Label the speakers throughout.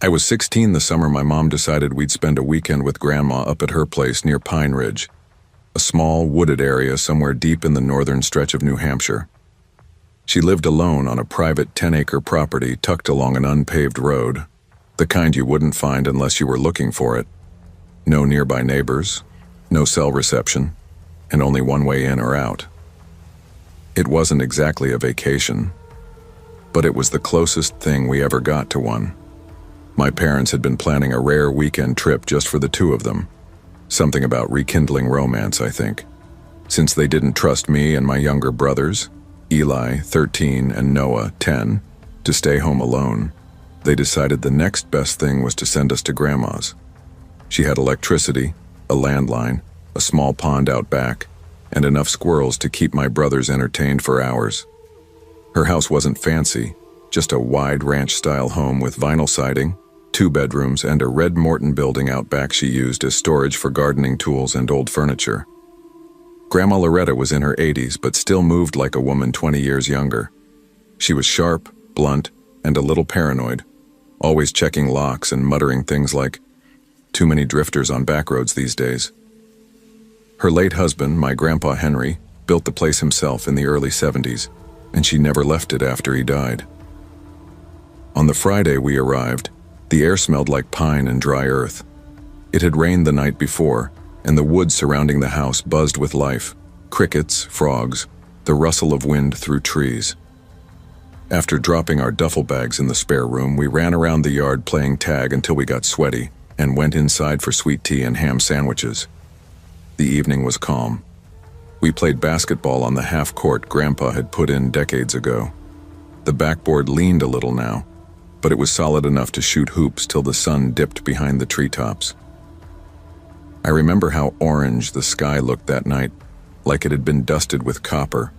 Speaker 1: I was 16 the summer my mom decided we'd spend a weekend with Grandma up at her place near Pine Ridge, a small, wooded area somewhere deep in the northern stretch of New Hampshire. She lived alone on a private 10-acre property tucked along an unpaved road, the kind you wouldn't find unless you were looking for it. No nearby neighbors, no cell reception, and only one way in or out. It wasn't exactly a vacation, but it was the closest thing we ever got to one. My parents had been planning a rare weekend trip just for the two of them. Something about rekindling romance, I think. Since they didn't trust me and my younger brothers, Eli, 13, and Noah, 10, to stay home alone, they decided the next best thing was to send us to Grandma's. She had electricity, a landline, a small pond out back, and enough squirrels to keep my brothers entertained for hours. Her house wasn't fancy, just a wide ranch-style home with vinyl siding, 2 bedrooms, and a red Morton building out back she used as storage for gardening tools and old furniture. Grandma Loretta was in her 80s but still moved like a woman 20 years younger. She was sharp, blunt, and a little paranoid, always checking locks and muttering things like, "Too many drifters on back roads these days." Her late husband, my Grandpa Henry, built the place himself in the early 70s, and she never left it after he died. On the Friday we arrived, the air smelled like pine and dry earth. It had rained the night before, and the woods surrounding the house buzzed with life, crickets, frogs, the rustle of wind through trees. After dropping our duffel bags in the spare room, we ran around the yard playing tag until we got sweaty and went inside for sweet tea and ham sandwiches. The evening was calm. We played basketball on the half-court Grandpa had put in decades ago. The backboard leaned a little now, but it was solid enough to shoot hoops till the sun dipped behind the treetops. I remember how orange the sky looked that night, like it had been dusted with copper.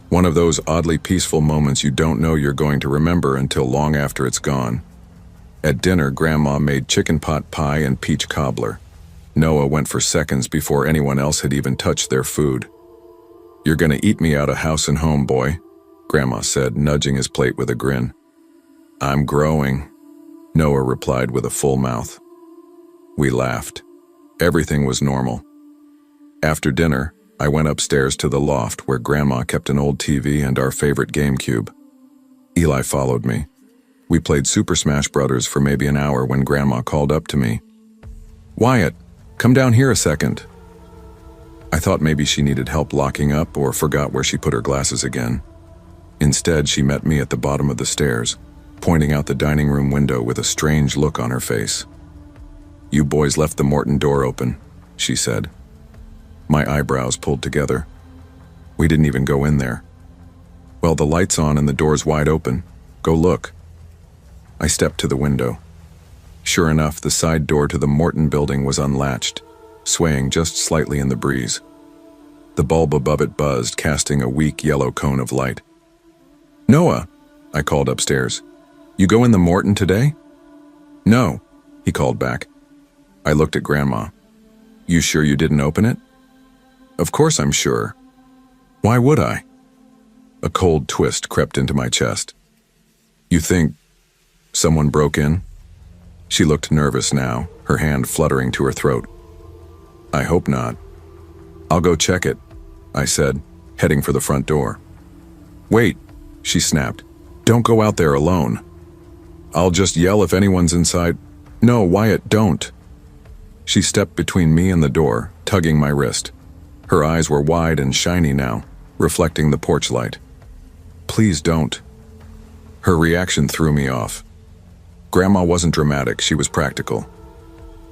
Speaker 1: One of those oddly peaceful moments you don't know you're going to remember until long after it's gone. At dinner, Grandma made chicken pot pie and peach cobbler. Noah went for seconds before anyone else had even touched their food. "You're gonna eat me out of house and home, boy," Grandma said, nudging his plate with a grin. "I'm growing," Noah replied with a full mouth. We laughed. Everything was normal. After dinner, I went upstairs to the loft where Grandma kept an old TV and our favorite GameCube. Eli followed me. We played Super Smash Brothers for maybe an hour when Grandma called up to me. "Wyatt, come down here a second." I thought maybe she needed help locking up or forgot where she put her glasses again. Instead, she met me at the bottom of the stairs, pointing out the dining room window with a strange look on her face. "You boys left the Morton door open," she said. My eyebrows pulled together. "We didn't even go in there." "Well, the light's on and the door's wide open. Go look." I stepped to the window. Sure enough, the side door to the Morton building was unlatched, swaying just slightly in the breeze. The bulb above it buzzed, casting a weak yellow cone of light. "Noah," I called upstairs. "You go in the Morton today?" "No," he called back. I looked at Grandma. "You sure you didn't open it?" "Of course I'm sure. Why would I?" A cold twist crept into my chest. "You think someone broke in?" She looked nervous now, her hand fluttering to her throat. "I hope not." "I'll go check it," I said, heading for the front door. "Wait," she snapped. "Don't go out there alone. I'll just yell if anyone's inside." "No, Wyatt, don't." She stepped between me and the door, tugging my wrist. Her eyes were wide and shiny now, reflecting the porch light. "Please don't." Her reaction threw me off. Grandma wasn't dramatic, she was practical.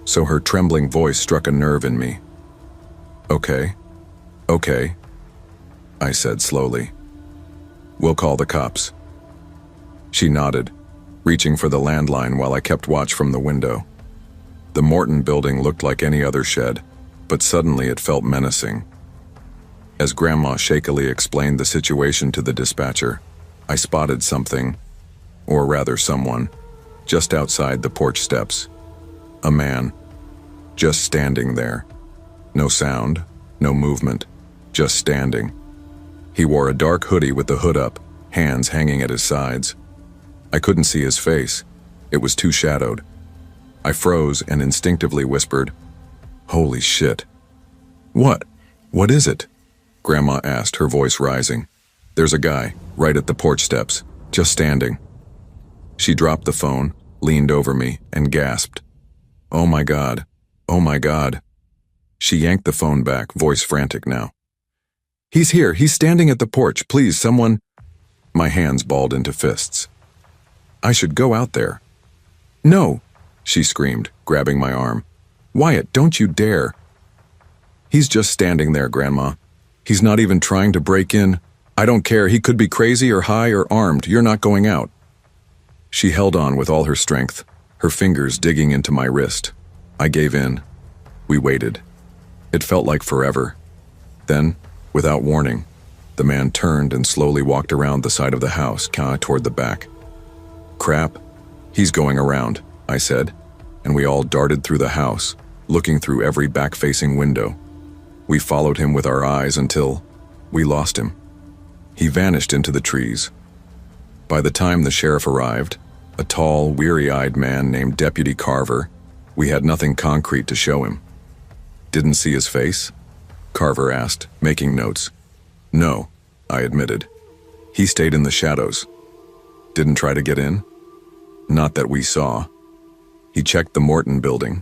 Speaker 1: So her trembling voice struck a nerve in me. Okay, I said slowly. "We'll call the cops." She nodded, reaching for the landline while I kept watch from the window. The Morton building looked like any other shed, but suddenly it felt menacing. As Grandma shakily explained the situation to the dispatcher, I spotted something, or rather someone, just outside the porch steps. A man, just standing there. No sound, no movement, just standing. He wore a dark hoodie with the hood up, hands hanging at his sides. I couldn't see his face, It was too shadowed. I froze and instinctively whispered, "Holy shit." "What? What is it?" Grandma asked, her voice rising. "There's a guy, right at the porch steps, just standing." She dropped the phone, leaned over me, and gasped, "Oh my God. Oh my God." She yanked the phone back, voice frantic now. "He's here. He's standing at the porch. Please, someone." My hands balled into fists. "I should go out there." "No," she screamed, grabbing my arm. "Wyatt, don't you dare." "He's just standing there, Grandma. He's not even trying to break in. I don't care. He could be crazy or high or armed. You're not going out." She held on with all her strength, her fingers digging into my wrist. I gave in. We waited. It felt like forever. Then, without warning, the man turned and slowly walked around the side of the house, toward the back. "Crap, he's going around," I said, and we all darted through the house, looking through every back-facing window. We followed him with our eyes until we lost him. He vanished into the trees. By the time the sheriff arrived, a tall, weary-eyed man named Deputy Carver, we had nothing concrete to show him. "Didn't see his face?" Carver asked, making notes. "No," I admitted. "He stayed in the shadows." "Didn't try to get in?" "Not that we saw." He checked the Morton building.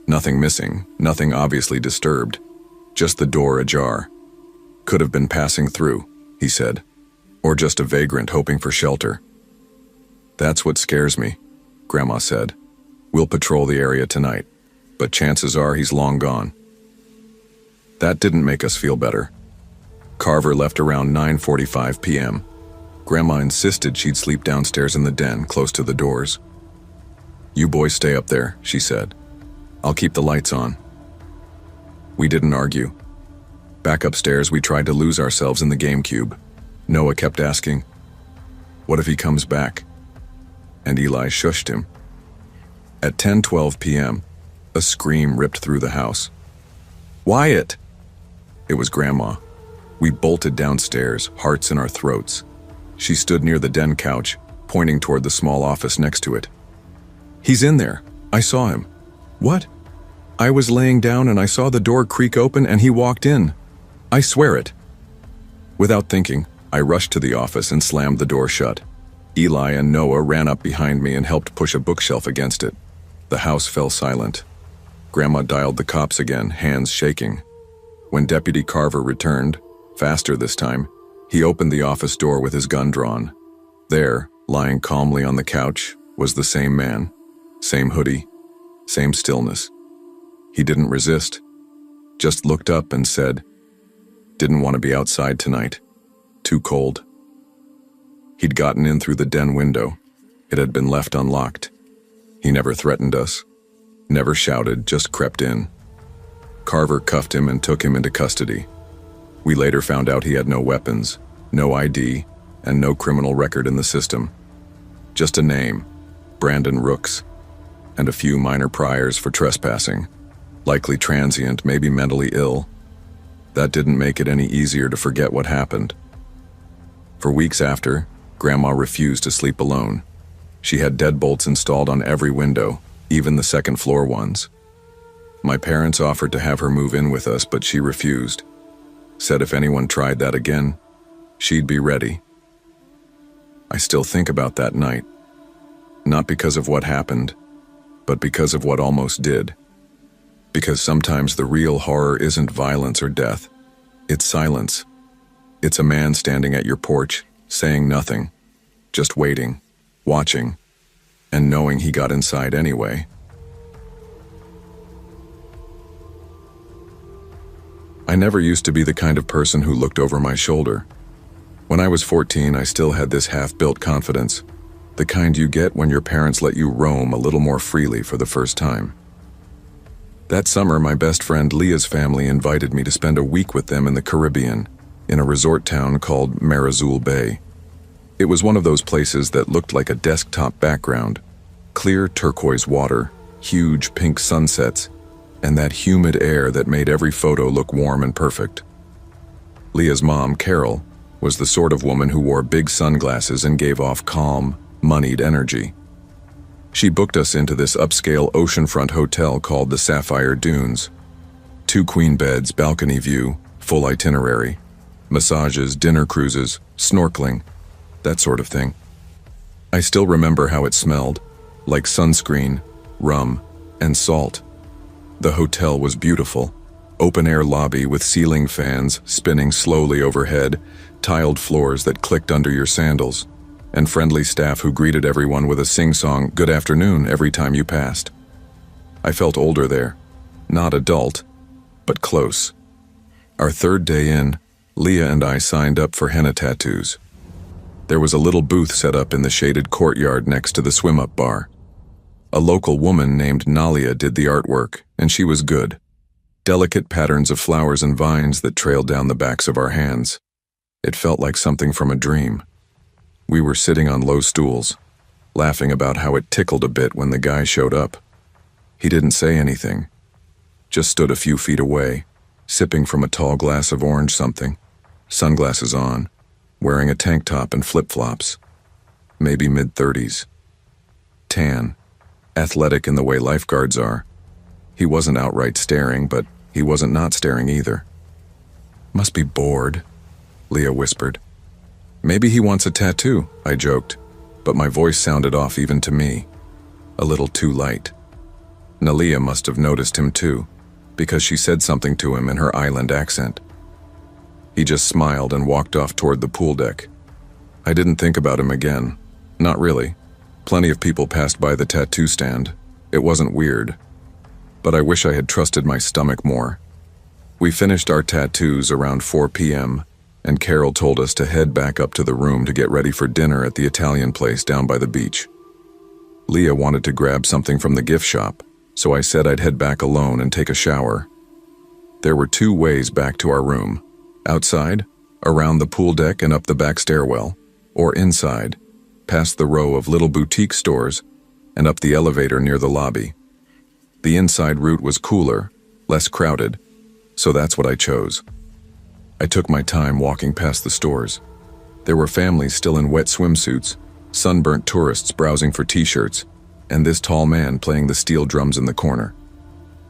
Speaker 1: Nothing missing, nothing obviously disturbed. Just the door ajar. "Could have been passing through," he said. "Or just a vagrant hoping for shelter." "That's what scares me," Grandma said. "We'll patrol the area tonight, but chances are he's long gone." That didn't make us feel better. Carver left around 9:45 p.m. Grandma insisted she'd sleep downstairs in the den, close to the doors. "You boys stay up there," she said. "I'll keep the lights on." We didn't argue. Back upstairs, we tried to lose ourselves in the GameCube. Noah kept asking, "What if he comes back?" And Eli shushed him. At 10:12 p.m., a scream ripped through the house. "Wyatt!" It was Grandma. We bolted downstairs, hearts in our throats. She stood near the den couch, pointing toward the small office next to it. "He's in there. I saw him." "What?" "I was laying down and I saw the door creak open and he walked in. I swear it." Without thinking, I rushed to the office and slammed the door shut. Eli and Noah ran up behind me and helped push a bookshelf against it. The house fell silent. Grandma dialed the cops again, hands shaking. When Deputy Carver returned, faster this time, he opened the office door with his gun drawn. There, lying calmly on the couch, was the same man. Same hoodie. Same stillness. He didn't resist. Just looked up and said, "Didn't want to be outside tonight. Too cold." He'd gotten in through the den window. It had been left unlocked. He never threatened us. Never shouted, just crept in. Carver cuffed him and took him into custody. We later found out he had no weapons, no ID, and no criminal record in the system. Just a name, Brandon Rooks, and a few minor priors for trespassing. Likely transient, maybe mentally ill. That didn't make it any easier to forget what happened. For weeks after, Grandma refused to sleep alone. She had deadbolts installed on every window, even the second-floor ones. My parents offered to have her move in with us, but she refused. Said if anyone tried that again, she'd be ready. I still think about that night. Not because of what happened, but because of what almost did. Because sometimes the real horror isn't violence or death. It's silence. It's a man standing at your porch, saying nothing, just waiting, watching, and knowing he got inside anyway. I never used to be the kind of person who looked over my shoulder. When I was 14, I still had this half-built confidence, the kind you get when your parents let you roam a little more freely for the first time. That summer, my best friend Leah's family invited me to spend a week with them in the Caribbean, in a resort town called Marizul Bay. It was one of those places that looked like a desktop background, clear turquoise water, huge pink sunsets, and that humid air that made every photo look warm and perfect. Leah's mom, Carol, was the sort of woman who wore big sunglasses and gave off calm, moneyed energy. She booked us into this upscale oceanfront hotel called the Sapphire Dunes. 2 queen beds, balcony view, full itinerary. Massages, dinner cruises, snorkeling, that sort of thing. I still remember how it smelled, like sunscreen, rum, and salt. The hotel was beautiful. Open-air lobby with ceiling fans spinning slowly overhead, tiled floors that clicked under your sandals, and friendly staff who greeted everyone with a sing-song "Good afternoon" every time you passed. I felt older there. Not adult, but close. Our 3rd day in, Leah and I signed up for henna tattoos. There was a little booth set up in the shaded courtyard next to the swim-up bar. A local woman named Nalia did the artwork, and she was good. Delicate patterns of flowers and vines that trailed down the backs of our hands. It felt like something from a dream. We were sitting on low stools, laughing about how it tickled a bit when the guy showed up. He didn't say anything, just stood a few feet away, sipping from a tall glass of orange something, sunglasses on, wearing a tank top and flip-flops. Maybe mid-30s. Tan, athletic in the way lifeguards are. He wasn't outright staring, but he wasn't not staring either. "Must be bored," Leah whispered. "Maybe he wants a tattoo," I joked, but my voice sounded off even to me. A little too light. Nalia must have noticed him too, because she said something to him in her island accent. He just smiled and walked off toward the pool deck. I didn't think about him again. Not really. Plenty of people passed by the tattoo stand. It wasn't weird. But I wish I had trusted my stomach more. We finished our tattoos around 4 p.m., and Carol told us to head back up to the room to get ready for dinner at the Italian place down by the beach. Leah wanted to grab something from the gift shop, so I said I'd head back alone and take a shower. There were 2 ways back to our room: outside, around the pool deck and up the back stairwell, or inside, past the row of little boutique stores and up the elevator near the lobby. The inside route was cooler, less crowded, so that's what I chose. I took my time walking past the stores. There were families still in wet swimsuits, sunburnt tourists browsing for t-shirts, and this tall man playing the steel drums in the corner.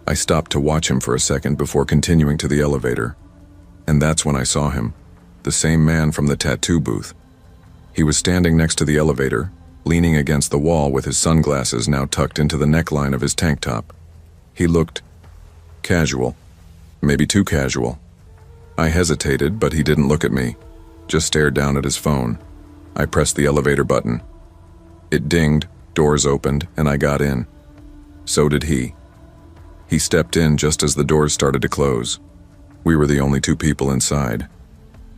Speaker 1: I stopped to watch him for a second before continuing to the elevator, and that's when I saw him, the same man from the tattoo booth. He was standing next to the elevator, leaning against the wall with his sunglasses now tucked into the neckline of his tank top. He looked casual, maybe too casual. I hesitated, but he didn't look at me, just stared down at his phone. I pressed the elevator button. It dinged, doors opened, and I got in. So did he. He stepped in just as the doors started to close. We were the only 2 people inside.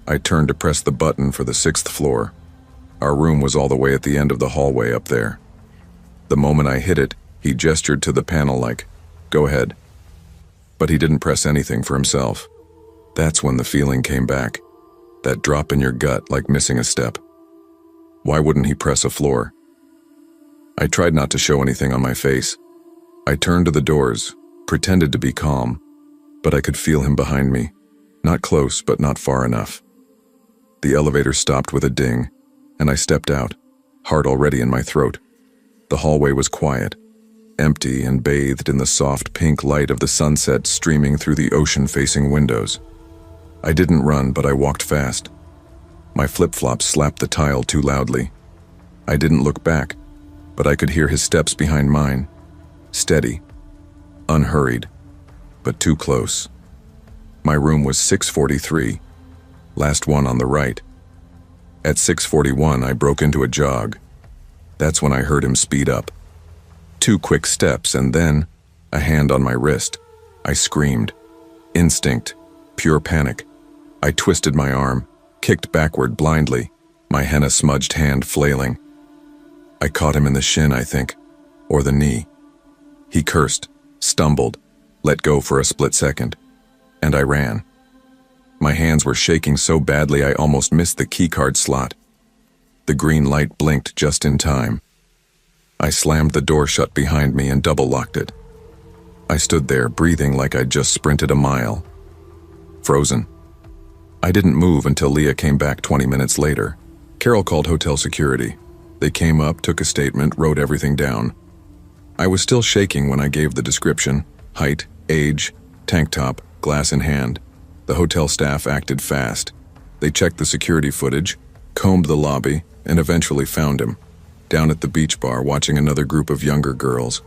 Speaker 1: I turned to press the button for the 6th floor. Our room was all the way at the end of the hallway up there. The moment I hit it, he gestured to the panel like, "Go ahead." But he didn't press anything for himself. That's when the feeling came back. That drop in your gut like missing a step. Why wouldn't he press a floor? I tried not to show anything on my face. I turned to the doors, pretended to be calm, but I could feel him behind me. Not close, but not far enough. The elevator stopped with a ding, and I stepped out, heart already in my throat. The hallway was quiet, empty and bathed in the soft pink light of the sunset streaming through the ocean-facing windows. I didn't run, but I walked fast. My flip-flops slapped the tile too loudly. I didn't look back, but I could hear his steps behind mine. Steady, unhurried, but too close. My room was 643, last one on the right. At 641, I broke into a jog. That's when I heard him speed up. 2 quick steps, and then a hand on my wrist. I screamed. Instinct, pure panic. I twisted my arm, kicked backward blindly, my henna-smudged hand flailing. I caught him in the shin, I think, or the knee. He cursed, stumbled, let go for a split second, and I ran. My hands were shaking so badly I almost missed the keycard slot. The green light blinked just in time. I slammed the door shut behind me and double-locked it. I stood there, breathing like I'd just sprinted a mile. Frozen. I didn't move until Leah came back 20 minutes later. Carol called hotel security. They came up, took a statement, wrote everything down. I was still shaking when I gave the description: height, age, tank top, glass in hand. The hotel staff acted fast. They checked the security footage, combed the lobby, and eventually found him, down at the beach bar watching another group of younger girls.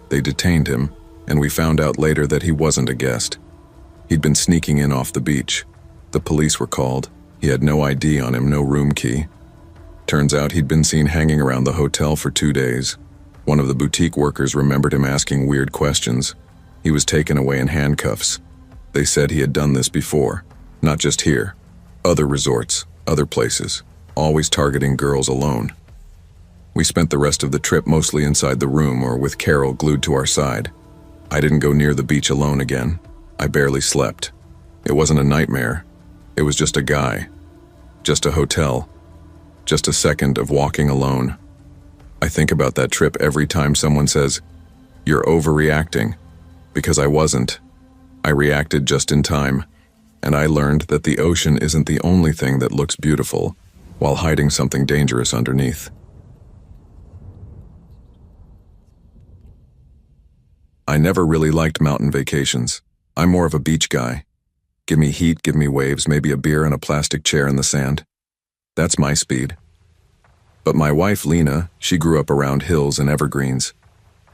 Speaker 1: They detained him, and we found out later that he wasn't a guest. He'd been sneaking in off the beach. The police were called. He had no ID on him, no room key. Turns out he'd been seen hanging around the hotel for 2 days. One of the boutique workers remembered him asking weird questions. He was taken away in handcuffs. They said he had done this before, not just here. Other resorts, other places, always targeting girls alone. We spent the rest of the trip mostly inside the room or with Carol glued to our side. I didn't go near the beach alone again. I barely slept. It wasn't a nightmare. It was just a guy. Just a hotel. Just a second of walking alone. I think about that trip every time someone says, "You're overreacting," because I wasn't. I reacted just in time, and I learned that the ocean isn't the only thing that looks beautiful while hiding something dangerous underneath. I never really liked mountain vacations. I'm more of a beach guy. Give me heat, give me waves, maybe a beer and a plastic chair in the sand. That's my speed. But my wife, Lena, she grew up around hills and evergreens.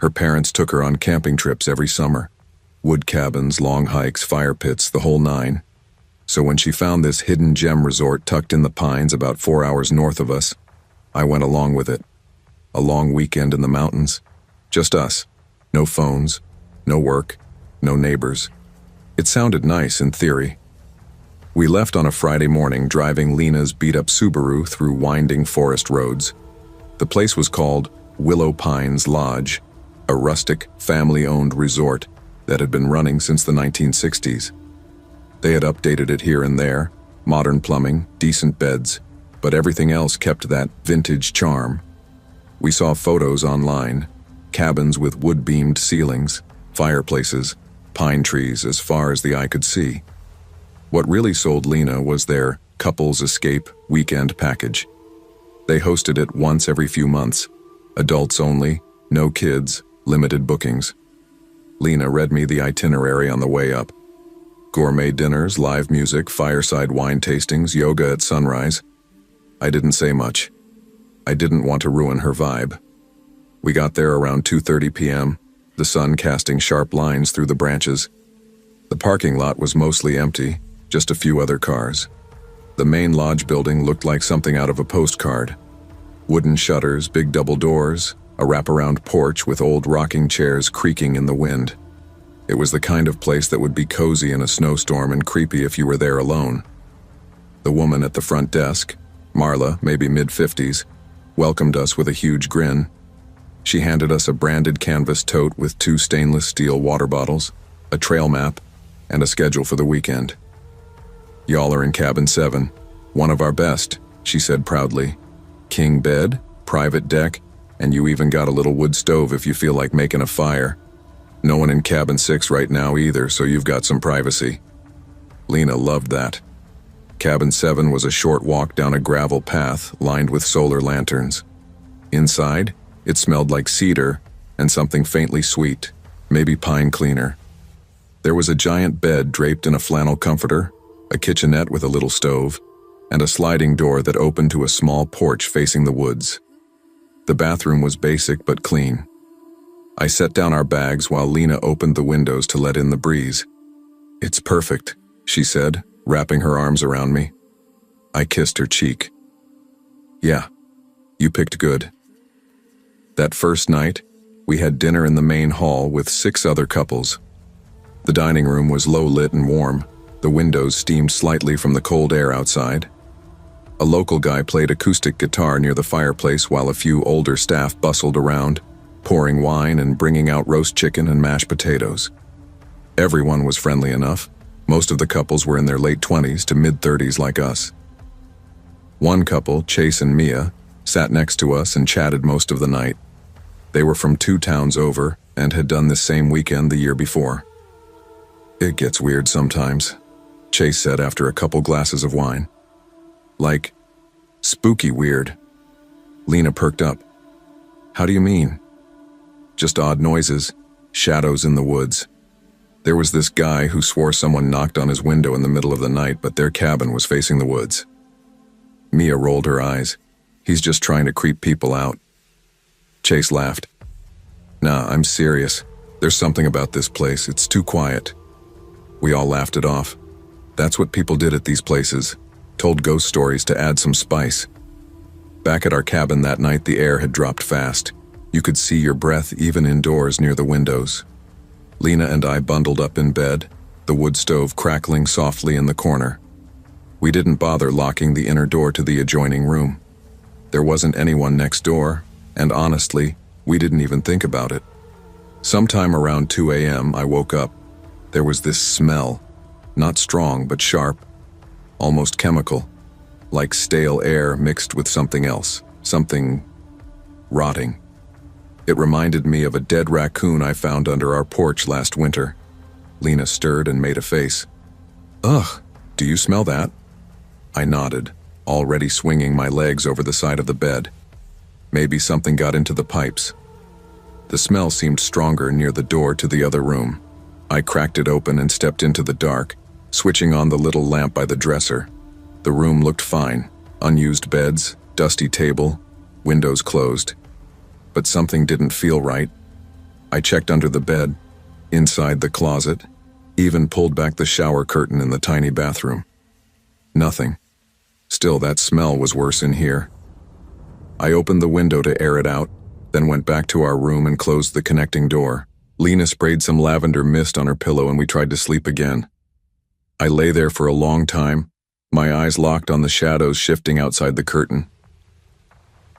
Speaker 1: Her parents took her on camping trips every summer. Wood cabins, long hikes, fire pits, the whole nine. So when she found this hidden gem resort tucked in the pines about 4 hours north of us, I went along with it. A long weekend in the mountains. Just us. No phones, no work, no neighbors. It sounded nice in theory. We left on a Friday morning, driving Lena's beat-up Subaru through winding forest roads. The place was called Willow Pines Lodge, a rustic, family-owned resort that had been running since the 1960s. They had updated it here and there, modern plumbing, decent beds, but everything else kept that vintage charm. We saw photos online, cabins with wood-beamed ceilings, fireplaces, pine trees as far as the eye could see. What really sold Lena was their Couples Escape weekend package. They hosted it once every few months. Adults only, no kids, limited bookings. Lena read me the itinerary on the way up. Gourmet dinners, live music, fireside wine tastings, yoga at sunrise. I didn't say much. I didn't want to ruin her vibe. We got there around 2:30 p.m., the sun casting sharp lines through the branches. The parking lot was mostly empty, just a few other cars. The main lodge building looked like something out of a postcard. Wooden shutters, big double doors, a wraparound porch with old rocking chairs creaking in the wind. It was the kind of place that would be cozy in a snowstorm and creepy if you were there alone. The woman at the front desk, Marla, maybe mid-50s, welcomed us with a huge grin. She handed us a branded canvas tote with 2 stainless steel water bottles, a trail map, and a schedule for the weekend. "Y'all are in cabin 7, one of our best," she said proudly. "King bed, private deck, and you even got a little wood stove if you feel like making a fire. No one in cabin 6 right now either, so you've got some privacy." Lena loved that. Cabin 7 was a short walk down a gravel path lined with solar lanterns. Inside, it smelled like cedar and something faintly sweet, maybe pine cleaner. There was a giant bed draped in a flannel comforter, a kitchenette with a little stove, and a sliding door that opened to a small porch facing the woods. The bathroom was basic but clean. I set down our bags while Lena opened the windows to let in the breeze. "It's perfect," she said, wrapping her arms around me. I kissed her cheek. "Yeah, you picked good." That first night, we had dinner in the main hall with 6 other couples. The dining room was low-lit and warm. The windows steamed slightly from the cold air outside. A local guy played acoustic guitar near the fireplace while a few older staff bustled around, pouring wine and bringing out roast chicken and mashed potatoes. Everyone was friendly enough. Most of the couples were in their late 20s to mid-30s like us. One couple, Chase and Mia, sat next to us and chatted most of the night. They were from 2 towns over and had done this same weekend the year before. "It gets weird sometimes," Chase said after a couple glasses of wine. "Like, spooky weird." Lena perked up. "How do you mean?" just odd noises, shadows in the woods. There was this guy who swore someone knocked on his window in the middle of the night, but their cabin was facing the woods. Mia rolled her eyes. He's just trying to creep people out. Chase laughed. Nah, I'm serious. There's something about this place. It's too quiet. We all laughed it off. That's what people did at these places. Told ghost stories to add some spice. Back at our cabin that night, the air had dropped fast. You could see your breath even indoors near the windows. Lena and I bundled up in bed, the wood stove crackling softly in the corner. We didn't bother locking the inner door to the adjoining room. There wasn't anyone next door, and honestly, we didn't even think about it. Sometime around 2 a.m., I woke up. There was this smell, not strong but sharp, almost chemical, like stale air mixed with something else, something rotting. It reminded me of a dead raccoon I found under our porch last winter. Lena stirred and made a face. Ugh, do you smell that? I nodded, already swinging my legs over the side of the bed. Maybe something got into the pipes. The smell seemed stronger near the door to the other room. I cracked it open and stepped into the dark, switching on the little lamp by the dresser. The room looked fine. Unused beds, dusty table, windows closed. But something didn't feel right. I checked under the bed, inside the closet, even pulled back the shower curtain in the tiny bathroom. Nothing. Still, that smell was worse in here. I opened the window to air it out, then went back to our room and closed the connecting door. Lena sprayed some lavender mist on her pillow and we tried to sleep again. I lay there for a long time, my eyes locked on the shadows shifting outside the curtain.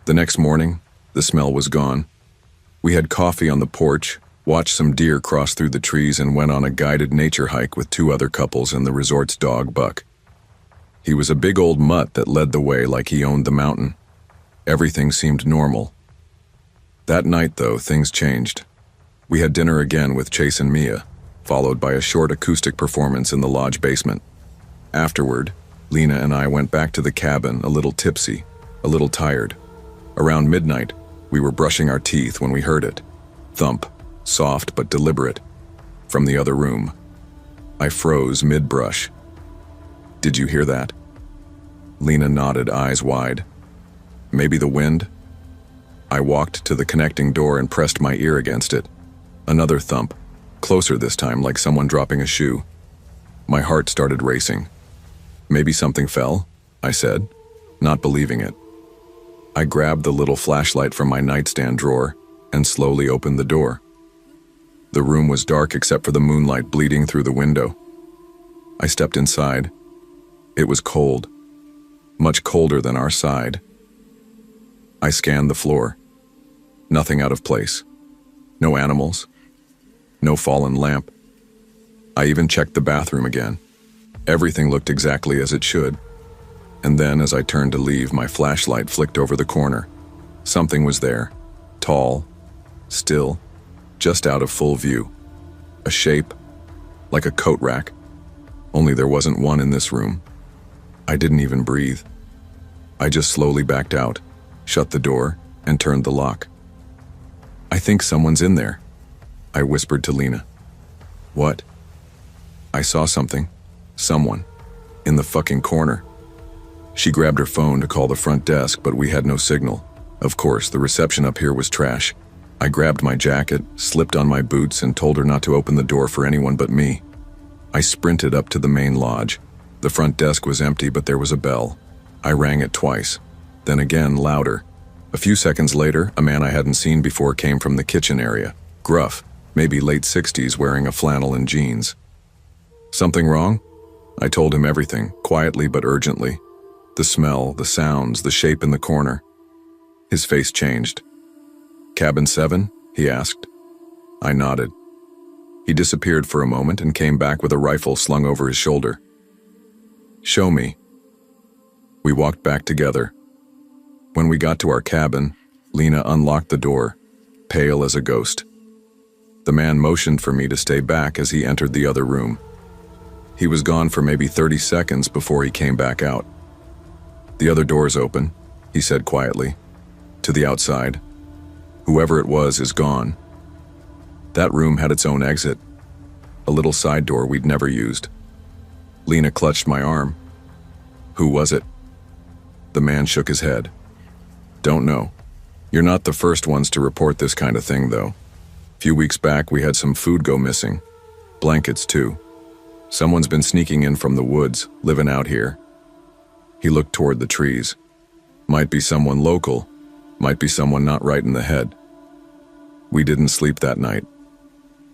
Speaker 1: The next morning, the smell was gone. We had coffee on the porch, watched some deer cross through the trees, and went on a guided nature hike with 2 other couples and the resort's dog, Buck. He was a big old mutt that led the way like he owned the mountain. Everything seemed normal. That night, though, things changed. We had dinner again with Chase and Mia, followed by a short acoustic performance in the lodge basement. Afterward, Lena and I went back to the cabin, a little tipsy, a little tired. Around midnight, we were brushing our teeth when we heard it. Thump, soft but deliberate, from the other room. I froze mid-brush. Did you hear that? Lena nodded, eyes wide. Maybe the wind? I walked to the connecting door and pressed my ear against it. Another thump, closer this time, like someone dropping a shoe. My heart started racing. Maybe something fell, I said, not believing it. I grabbed the little flashlight from my nightstand drawer and slowly opened the door. The room was dark except for the moonlight bleeding through the window. I stepped inside. It was cold, much colder than our side. I scanned the floor. Nothing out of place. No animals. No fallen lamp. I even checked the bathroom again. Everything looked exactly as it should. And then, as I turned to leave, my flashlight flicked over the corner. Something was there. Tall. Still. Just out of full view. A shape. Like a coat rack. Only there wasn't one in this room. I didn't even breathe. I just slowly backed out, shut the door, and turned the lock. I think someone's in there, I whispered to Lena. What? I saw something. Someone. In the fucking corner. She grabbed her phone to call the front desk, but we had no signal. Of course, the reception up here was trash. I grabbed my jacket, slipped on my boots, and told her not to open the door for anyone but me. I sprinted up to the main lodge. The front desk was empty, but there was a bell. I rang it twice, then again louder. A few seconds later, a man I hadn't seen before came from the kitchen area. Gruff, maybe late 60s, wearing a flannel and jeans. Something wrong? I told him everything, quietly but urgently. The smell, the sounds, the shape in the corner. His face changed. Cabin 7? He asked. I nodded. He disappeared for a moment and came back with a rifle slung over his shoulder. Show me. We walked back together. When we got to our cabin, Lena unlocked the door, pale as a ghost. The man motioned for me to stay back as he entered the other room. He was gone for maybe 30 seconds before he came back out. The other door's open, he said quietly. To the outside. Whoever it was is gone. That room had its own exit, a little side door we'd never used. Lena clutched my arm. "Who was it?" The man shook his head. "Don't know. You're not the first ones to report this kind of thing, though. A few weeks back, we had some food go missing. Blankets, too. Someone's been sneaking in from the woods, living out here." He looked toward the trees. "Might be someone local, might be someone not right in the head." We didn't sleep that night.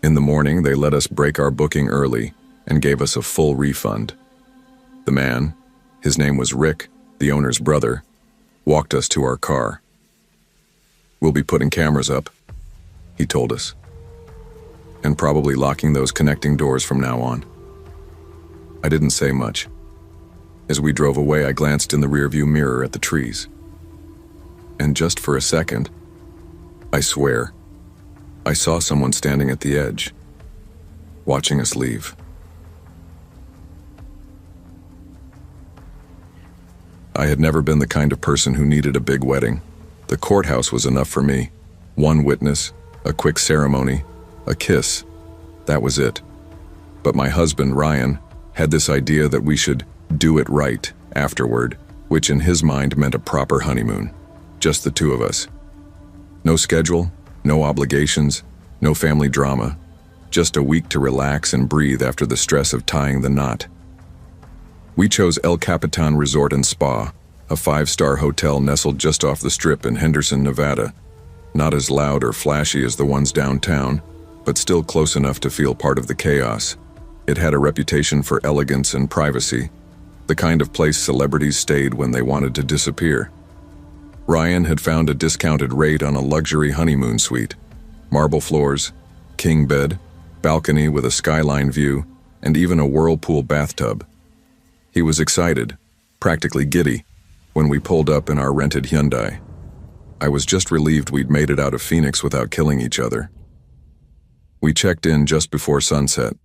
Speaker 1: In the morning, they let us break our booking early and gave us a full refund. The man, his name was Rick, the owner's brother, walked us to our car. "We'll be putting cameras up," he told us, "and probably locking those connecting doors from now on." I didn't say much. As we drove away, I glanced in the rearview mirror at the trees. And just for a second, I swear, I saw someone standing at the edge, watching us leave. I had never been the kind of person who needed a big wedding. The courthouse was enough for me. One witness, a quick ceremony, a kiss. That was it. But my husband, Ryan, had this idea that we should do it right afterward, which in his mind meant a proper honeymoon. Just the two of us. No schedule, no obligations, no family drama. Just a week to relax and breathe after the stress of tying the knot. We chose El Capitan Resort and Spa, a 5-star hotel nestled just off the strip in Henderson, Nevada. Not as loud or flashy as the ones downtown, but still close enough to feel part of the chaos. It had a reputation for elegance and privacy, the kind of place celebrities stayed when they wanted to disappear. Ryan had found a discounted rate on a luxury honeymoon suite. Marble floors, king bed, balcony with a skyline view, and even a whirlpool bathtub. He was excited, practically giddy, when we pulled up in our rented Hyundai. I was just relieved we'd made it out of Phoenix without killing each other. We checked in just before sunset.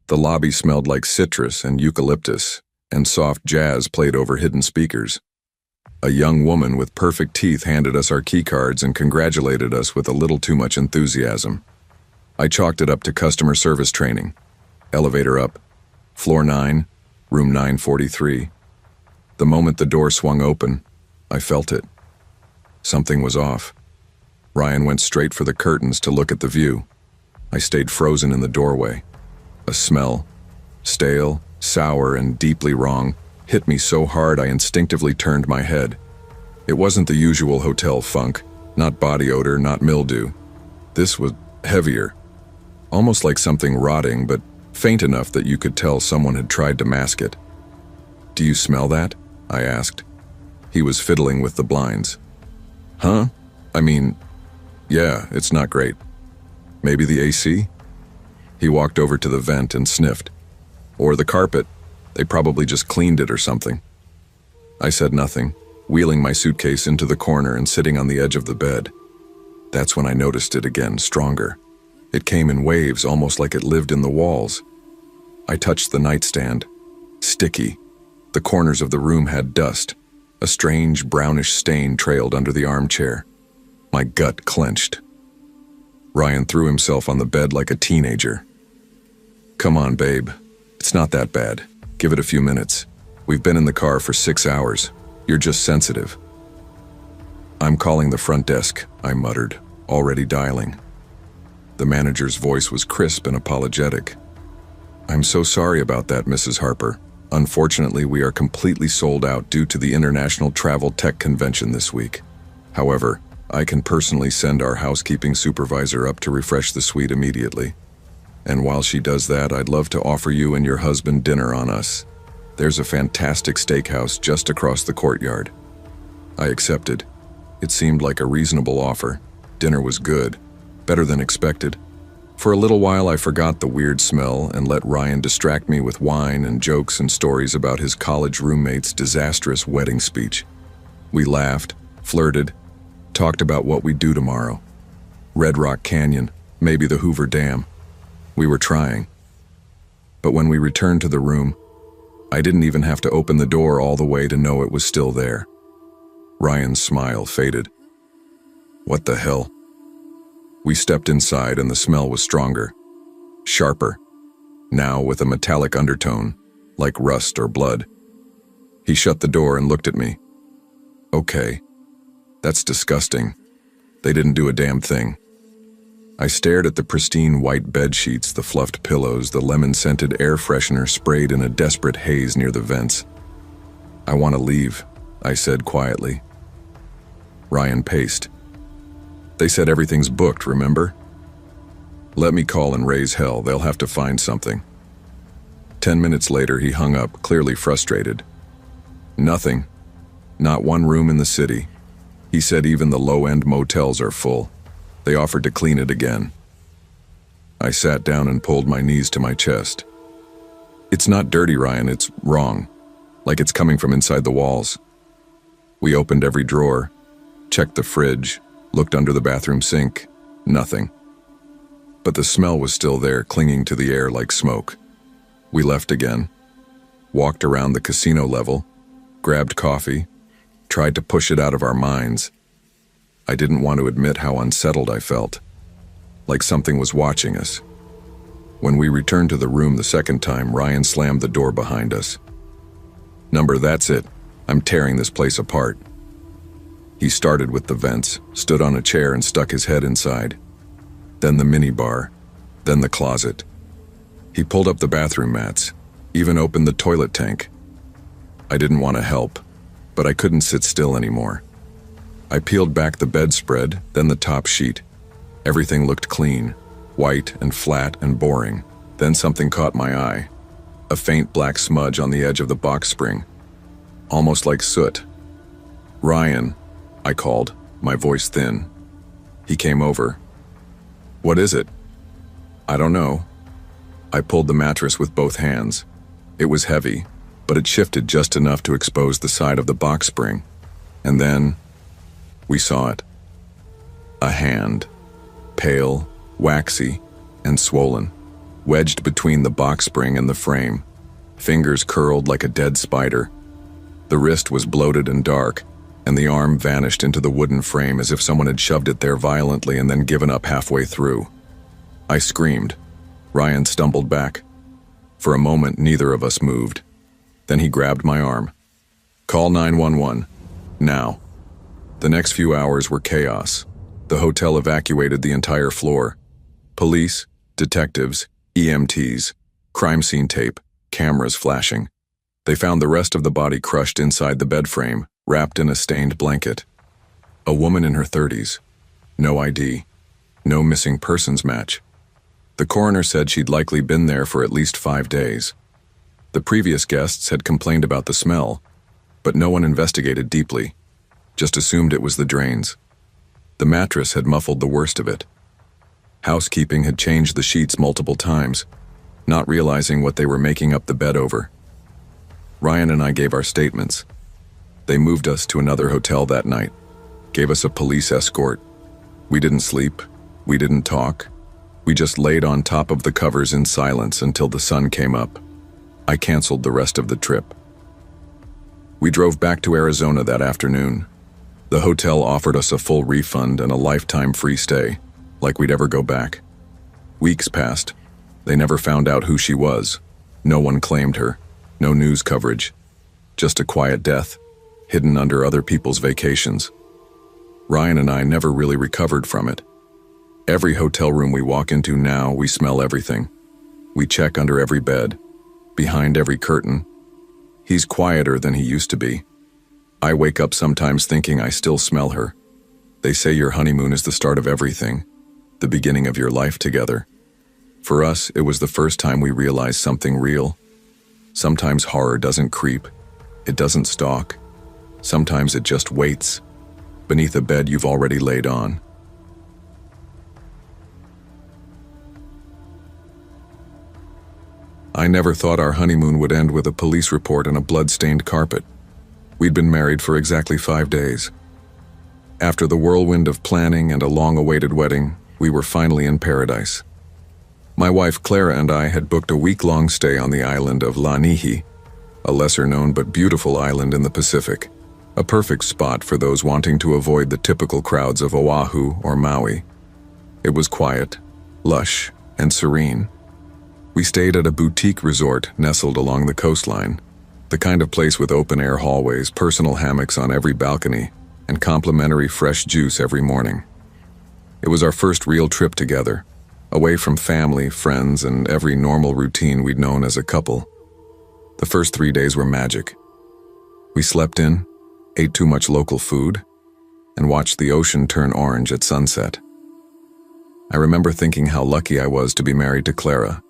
Speaker 1: The lobby smelled like citrus and eucalyptus, and soft jazz played over hidden speakers. A young woman with perfect teeth handed us our keycards and congratulated us with a little too much enthusiasm. I chalked it up to customer service training. Elevator up. Floor 9, room 943. The moment the door swung open, I felt it. Something was off. Ryan went straight for the curtains to look at the view. I stayed frozen in the doorway. A smell, stale, sour, and deeply wrong, hit me so hard I instinctively turned my head. It wasn't the usual hotel funk, not body odor, not mildew. This was heavier, almost like something rotting, but faint enough that you could tell someone had tried to mask it. "Do you smell that?" I asked. He was fiddling with the blinds. "Huh? I mean, yeah, it's not great. Maybe the AC?" He walked over to the vent and sniffed. "Or the carpet. They probably just cleaned it or something." I said nothing, wheeling my suitcase into the corner and sitting on the edge of the bed. That's when I noticed it again, stronger. It came in waves, almost like it lived in the walls. I touched the nightstand. Sticky. The corners of the room had dust. A strange brownish stain trailed under the armchair. My gut clenched. Ryan threw himself on the bed like a teenager. "Come on, babe. It's not that bad. Give it a few minutes. We've been in the car for 6 hours. You're just sensitive." "I'm calling the front desk," I muttered, already dialing. The manager's voice was crisp and apologetic. "I'm so sorry about that, Mrs. Harper. Unfortunately, we are completely sold out due to the International Travel Tech Convention this week. However, I can personally send our housekeeping supervisor up to refresh the suite immediately. And while she does that, I'd love to offer you and your husband dinner on us. There's a fantastic steakhouse just across the courtyard." I accepted. It seemed like a reasonable offer. Dinner was good, better than expected. For a little while I forgot the weird smell and let Ryan distract me with wine and jokes and stories about his college roommate's disastrous wedding speech. We laughed, flirted, talked about what we'd do tomorrow. Red Rock Canyon, maybe the Hoover Dam. We were trying. But when we returned to the room, I didn't even have to open the door all the way to know it was still there. Ryan's smile faded. "What the hell?" We stepped inside and the smell was stronger, sharper, now with a metallic undertone, like rust or blood. He shut the door and looked at me. Okay, that's disgusting. They didn't do a damn thing. I stared at the pristine white bed sheets, the fluffed pillows, the lemon-scented air freshener sprayed in a desperate haze near the vents. I want to leave, I said quietly. Ryan paced. They said everything's booked, remember? Let me call and raise hell, they'll have to find something. 10 minutes later, he hung up, clearly frustrated. Nothing. Not one room in the city. He said even the low-end motels are full. They offered to clean it again. I sat down and pulled my knees to my chest. It's not dirty, Ryan, it's wrong. Like it's coming from inside the walls. We opened every drawer, checked the fridge, looked under the bathroom sink. Nothing. But the smell was still there, clinging to the air like smoke. We left again, walked around the casino level, grabbed coffee, tried to push it out of our minds. I didn't want to admit how unsettled I felt, like something was watching us. When we returned to the room the second time, Ryan slammed the door behind us. Number, that's it. I'm tearing this place apart. He started with the vents, stood on a chair and stuck his head inside. Then the minibar, then the closet. He pulled up the bathroom mats, even opened the toilet tank. I didn't want to help, but I couldn't sit still anymore. I peeled back the bedspread, then the top sheet. Everything looked clean, white and flat and boring. Then something caught my eye. A faint black smudge on the edge of the box spring, almost like soot. Ryan, I called, my voice thin. He came over. What is it? I don't know. I pulled the mattress with both hands. It was heavy, but it shifted just enough to expose the side of the box spring. And then we saw it. A hand, pale, waxy, and swollen, wedged between the box spring and the frame, fingers curled like a dead spider. The wrist was bloated and dark, and the arm vanished into the wooden frame as if someone had shoved it there violently and then given up halfway through. I screamed. Ryan stumbled back. For a moment, neither of us moved. Then he grabbed my arm. Call 911. Now. The next few hours were chaos. The hotel evacuated the entire floor. Police, detectives, EMTs, crime scene tape, cameras flashing. They found the rest of the body crushed inside the bed frame, wrapped in a stained blanket. A woman in her 30s. No ID. No missing persons match. The coroner said she'd likely been there for at least 5 days. The previous guests had complained about the smell, but no one investigated deeply, just assumed it was the drains. The mattress had muffled the worst of it. Housekeeping had changed the sheets multiple times, not realizing what they were making up the bed over. Ryan and I gave our statements. They moved us to another hotel that night, gave us a police escort. We didn't sleep, we didn't talk. We just laid on top of the covers in silence until the sun came up. I canceled the rest of the trip. We drove back to Arizona that afternoon. The hotel offered us a full refund and a lifetime free stay, like we'd ever go back. Weeks passed. They never found out who she was. No one claimed her. No news coverage. Just a quiet death, hidden under other people's vacations. Ryan and I never really recovered from it. Every hotel room we walk into now, we smell everything. We check under every bed, behind every curtain. He's quieter than he used to be. I wake up sometimes thinking I still smell her. They say your honeymoon is the start of everything, the beginning of your life together. For us, it was the first time we realized something real. Sometimes horror doesn't creep. It doesn't stalk. Sometimes it just waits, beneath a bed you've already laid on. I never thought our honeymoon would end with a police report and a blood-stained carpet. We'd been married for exactly 5 days. After the whirlwind of planning and a long-awaited wedding, we were finally in paradise. My wife Clara and I had booked a week-long stay on the island of Lanihi, a lesser-known but beautiful island in the Pacific, a perfect spot for those wanting to avoid the typical crowds of Oahu or Maui. It was quiet, lush, and serene. We stayed at a boutique resort nestled along the coastline, the kind of place with open-air hallways, personal hammocks on every balcony, and complimentary fresh juice every morning. It was our first real trip together, away from family, friends, and every normal routine we'd known as a couple. The first 3 days were magic. We slept in, ate too much local food, and watched the ocean turn orange at sunset. I remember thinking how lucky I was to be married to Clara,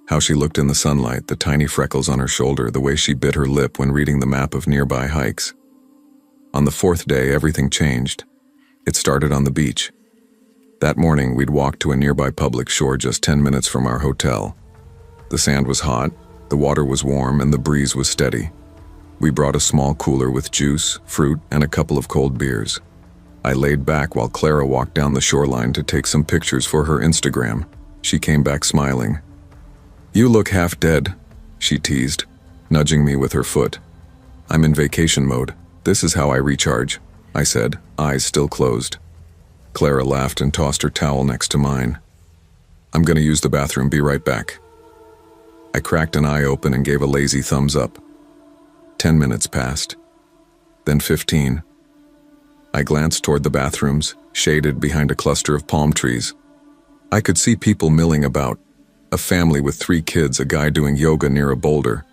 Speaker 1: how she looked in the sunlight, the tiny freckles on her shoulder, the way she bit her lip when reading the map of nearby hikes. On the 4th day, everything changed. It started on the beach. That morning, we'd walked to a nearby public shore just 10 minutes from our hotel. The sand was hot, the water was warm, and the breeze was steady. We brought a small cooler with juice, fruit, and a couple of cold beers. I laid back while Clara walked down the shoreline to take some pictures for her Instagram. She came back smiling. "You look half dead," she teased, nudging me with her foot. "I'm in vacation mode. This is how I recharge," I said, eyes still closed. Clara laughed and tossed her towel next to mine. "I'm gonna use the bathroom, be right back." I cracked an eye open and gave a lazy thumbs up. 10 minutes passed. Then 15. I glanced toward the bathrooms, shaded behind a cluster of palm trees. I could see people milling about, a family with 3 kids, a guy doing yoga near a boulder.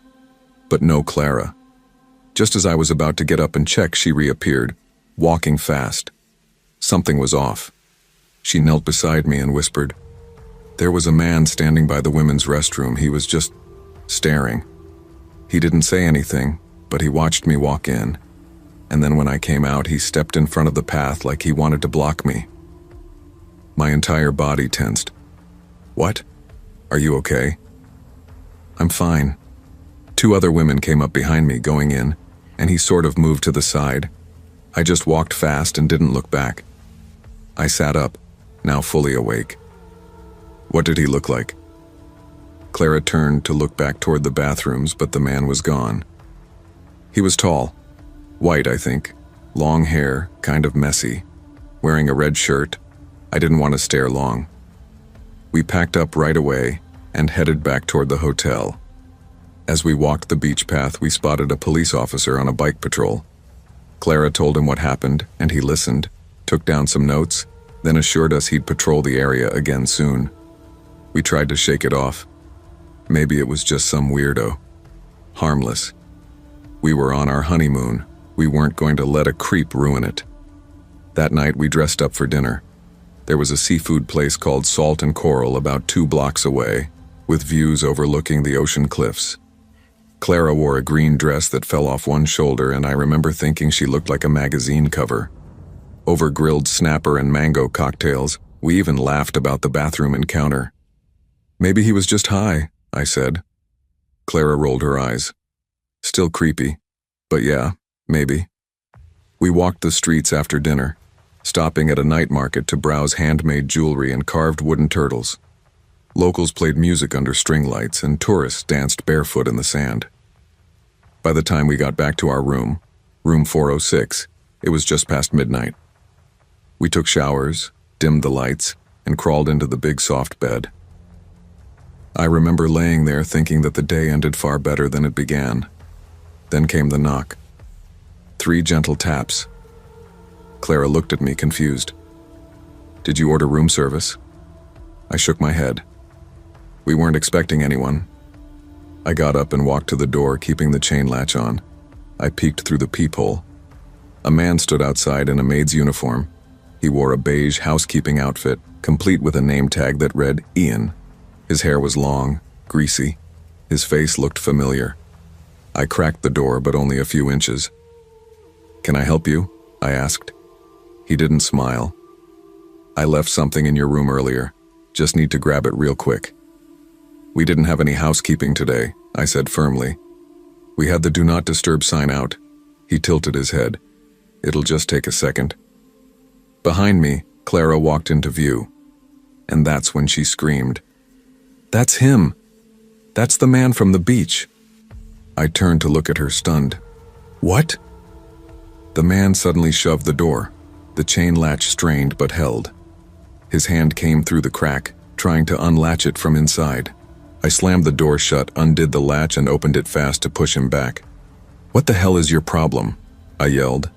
Speaker 1: But no Clara. Just as I was about to get up and check, she reappeared, walking fast. Something was off. She knelt beside me and whispered. There was a man standing by the women's restroom. He was just staring. He didn't say anything, but he watched me walk in. And then when I came out, he stepped in front of the path like he wanted to block me. My entire body tensed. "What? Are you okay?" "I'm fine." 2 other women came up behind me going in, and he sort of moved to the side. I just walked fast and didn't look back. I sat up, now fully awake. "What did he look like?" Clara turned to look back toward the bathrooms, but the man was gone. He was tall, white, I think, long hair, kind of messy, wearing a red shirt. I didn't want to stare long. We packed up right away and headed back toward the hotel. As we walked the beach path, we spotted a police officer on a bike patrol. Clara told him what happened, and he listened, took down some notes, then assured us he'd patrol the area again soon. We tried to shake it off. Maybe it was just some weirdo. Harmless. We were on our honeymoon. We weren't going to let a creep ruin it. That night, we dressed up for dinner. There was a seafood place called Salt and Coral about 2 blocks away, with views overlooking the ocean cliffs. Clara wore a green dress that fell off one shoulder, and I remember thinking she looked like a magazine cover. Over grilled snapper and mango cocktails, we even laughed about the bathroom encounter. "Maybe he was just high," I said. Clara rolled her eyes. "Still creepy, but yeah, maybe." We walked the streets after dinner, stopping at a night market to browse handmade jewelry and carved wooden turtles. Locals played music under string lights, and tourists danced barefoot in the sand. By the time we got back to our room 406, it was just past midnight. We took showers, dimmed the lights, and crawled into the big soft bed. I remember laying there thinking that the day ended far better than it began. Then came the knock. 3 gentle taps. Clara looked at me, confused. "Did you order room service?" I shook my head. We weren't expecting anyone. I got up and walked to the door, keeping the chain latch on. I peeked through the peephole. A man stood outside in a maid's uniform. He wore a beige housekeeping outfit, complete with a name tag that read Ian. His hair was long, greasy. His face looked familiar. I cracked the door, but only a few inches. "Can I help you?" I asked. He didn't smile. "I left something in your room earlier. Just need to grab it real quick." "We didn't have any housekeeping today," I said firmly. "We had the do not disturb sign out." He tilted his head. "It'll just take a second." Behind me, Clara walked into view. And that's when she screamed. "That's him! That's the man from the beach!" I turned to look at her, stunned. "What?" The man suddenly shoved the door. The chain latch strained but held. His hand came through the crack, trying to unlatch it from inside. I slammed the door shut, undid the latch, and opened it fast to push him back. "What the hell is your problem?" I yelled.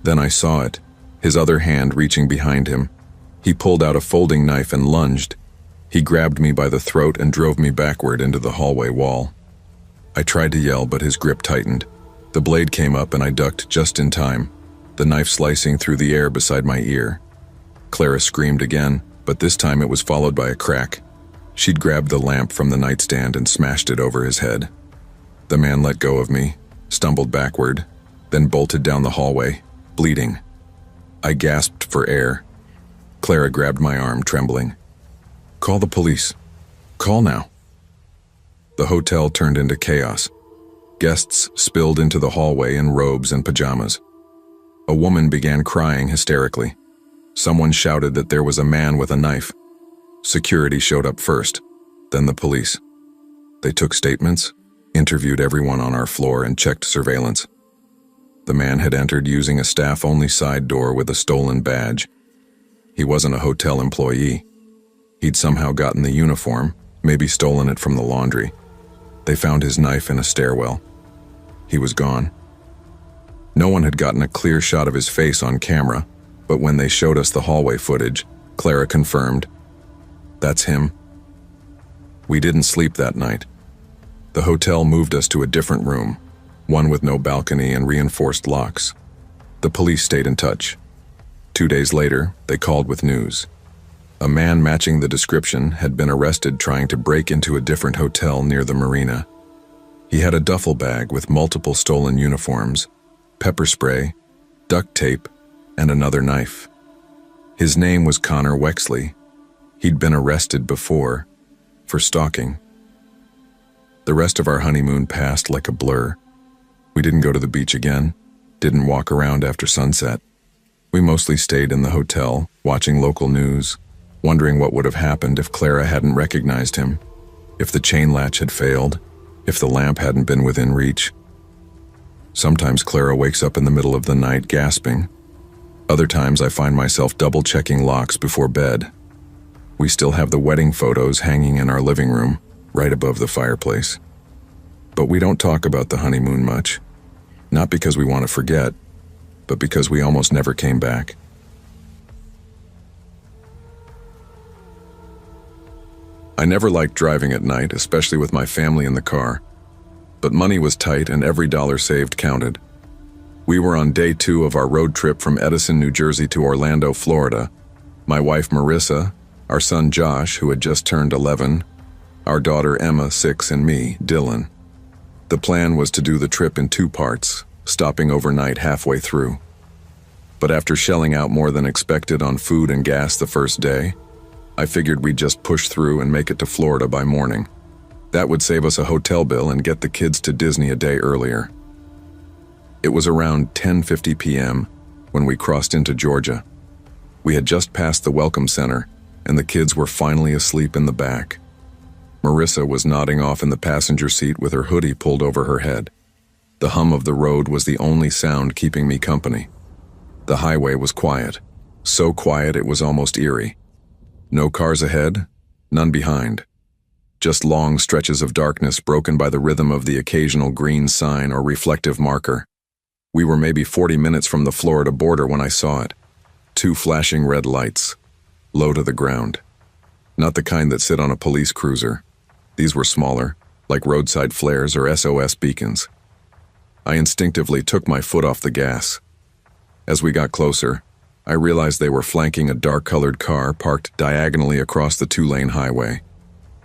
Speaker 1: Then I saw it, his other hand reaching behind him. He pulled out a folding knife and lunged. He grabbed me by the throat and drove me backward into the hallway wall. I tried to yell, but his grip tightened. The blade came up and I ducked just in time, the knife slicing through the air beside my ear. Clara screamed again, but this time it was followed by a crack. She'd grabbed the lamp from the nightstand and smashed it over his head. The man let go of me, stumbled backward, then bolted down the hallway, bleeding. I gasped for air. Clara grabbed my arm, trembling. "Call the police. Call now." The hotel turned into chaos. Guests spilled into the hallway in robes and pajamas. A woman began crying hysterically. Someone shouted that there was a man with a knife. Security showed up first, then the police. They took statements, interviewed everyone on our floor, and checked surveillance. The man had entered using a staff-only side door with a stolen badge. He wasn't a hotel employee. He'd somehow gotten the uniform, maybe stolen it from the laundry. They found his knife in a stairwell. He was gone. No one had gotten a clear shot of his face on camera, but when they showed us the hallway footage, Clara confirmed, "That's him." We didn't sleep that night. The hotel moved us to a different room, one with no balcony and reinforced locks. The police stayed in touch. 2 days later, they called with news. A man matching the description had been arrested trying to break into a different hotel near the marina. He had a duffel bag with multiple stolen uniforms, pepper spray, duct tape, and another knife. His name was Connor Wexley. He'd been arrested before, for stalking. The rest of our honeymoon passed like a blur. We didn't go to the beach again, didn't walk around after sunset. We mostly stayed in the hotel, watching local news, wondering what would have happened if Clara hadn't recognized him, if the chain latch had failed, if the lamp hadn't been within reach. Sometimes Clara wakes up in the middle of the night gasping. Other times I find myself double-checking locks before bed. We still have the wedding photos hanging in our living room, right above the fireplace. But we don't talk about the honeymoon much, not because we want to forget, but because we almost never came back. I never liked driving at night, especially with my family in the car. But money was tight and every dollar saved counted. We were on day 2 of our road trip from Edison, New Jersey to Orlando, Florida. My wife Marissa, our son Josh, who had just turned 11, our daughter Emma, 6, and me, Dylan. The plan was to do the trip in 2 parts, stopping overnight halfway through. But after shelling out more than expected on food and gas the first day, I figured we'd just push through and make it to Florida by morning. That would save us a hotel bill and get the kids to Disney a day earlier. It was around 10:50 p.m. when we crossed into Georgia. We had just passed the Welcome Center, and the kids were finally asleep in the back. Marissa was nodding off in the passenger seat with her hoodie pulled over her head. The hum of the road was the only sound keeping me company. The highway was quiet, so quiet it was almost eerie. No cars ahead, none behind. Just long stretches of darkness broken by the rhythm of the occasional green sign or reflective marker. We were maybe 40 minutes from the Florida border when I saw it. 2 flashing red lights, low to the ground. Not the kind that sit on a police cruiser. These were smaller, like roadside flares or SOS beacons. I instinctively took my foot off the gas. As we got closer, I realized they were flanking a dark-colored car parked diagonally across the 2-lane highway.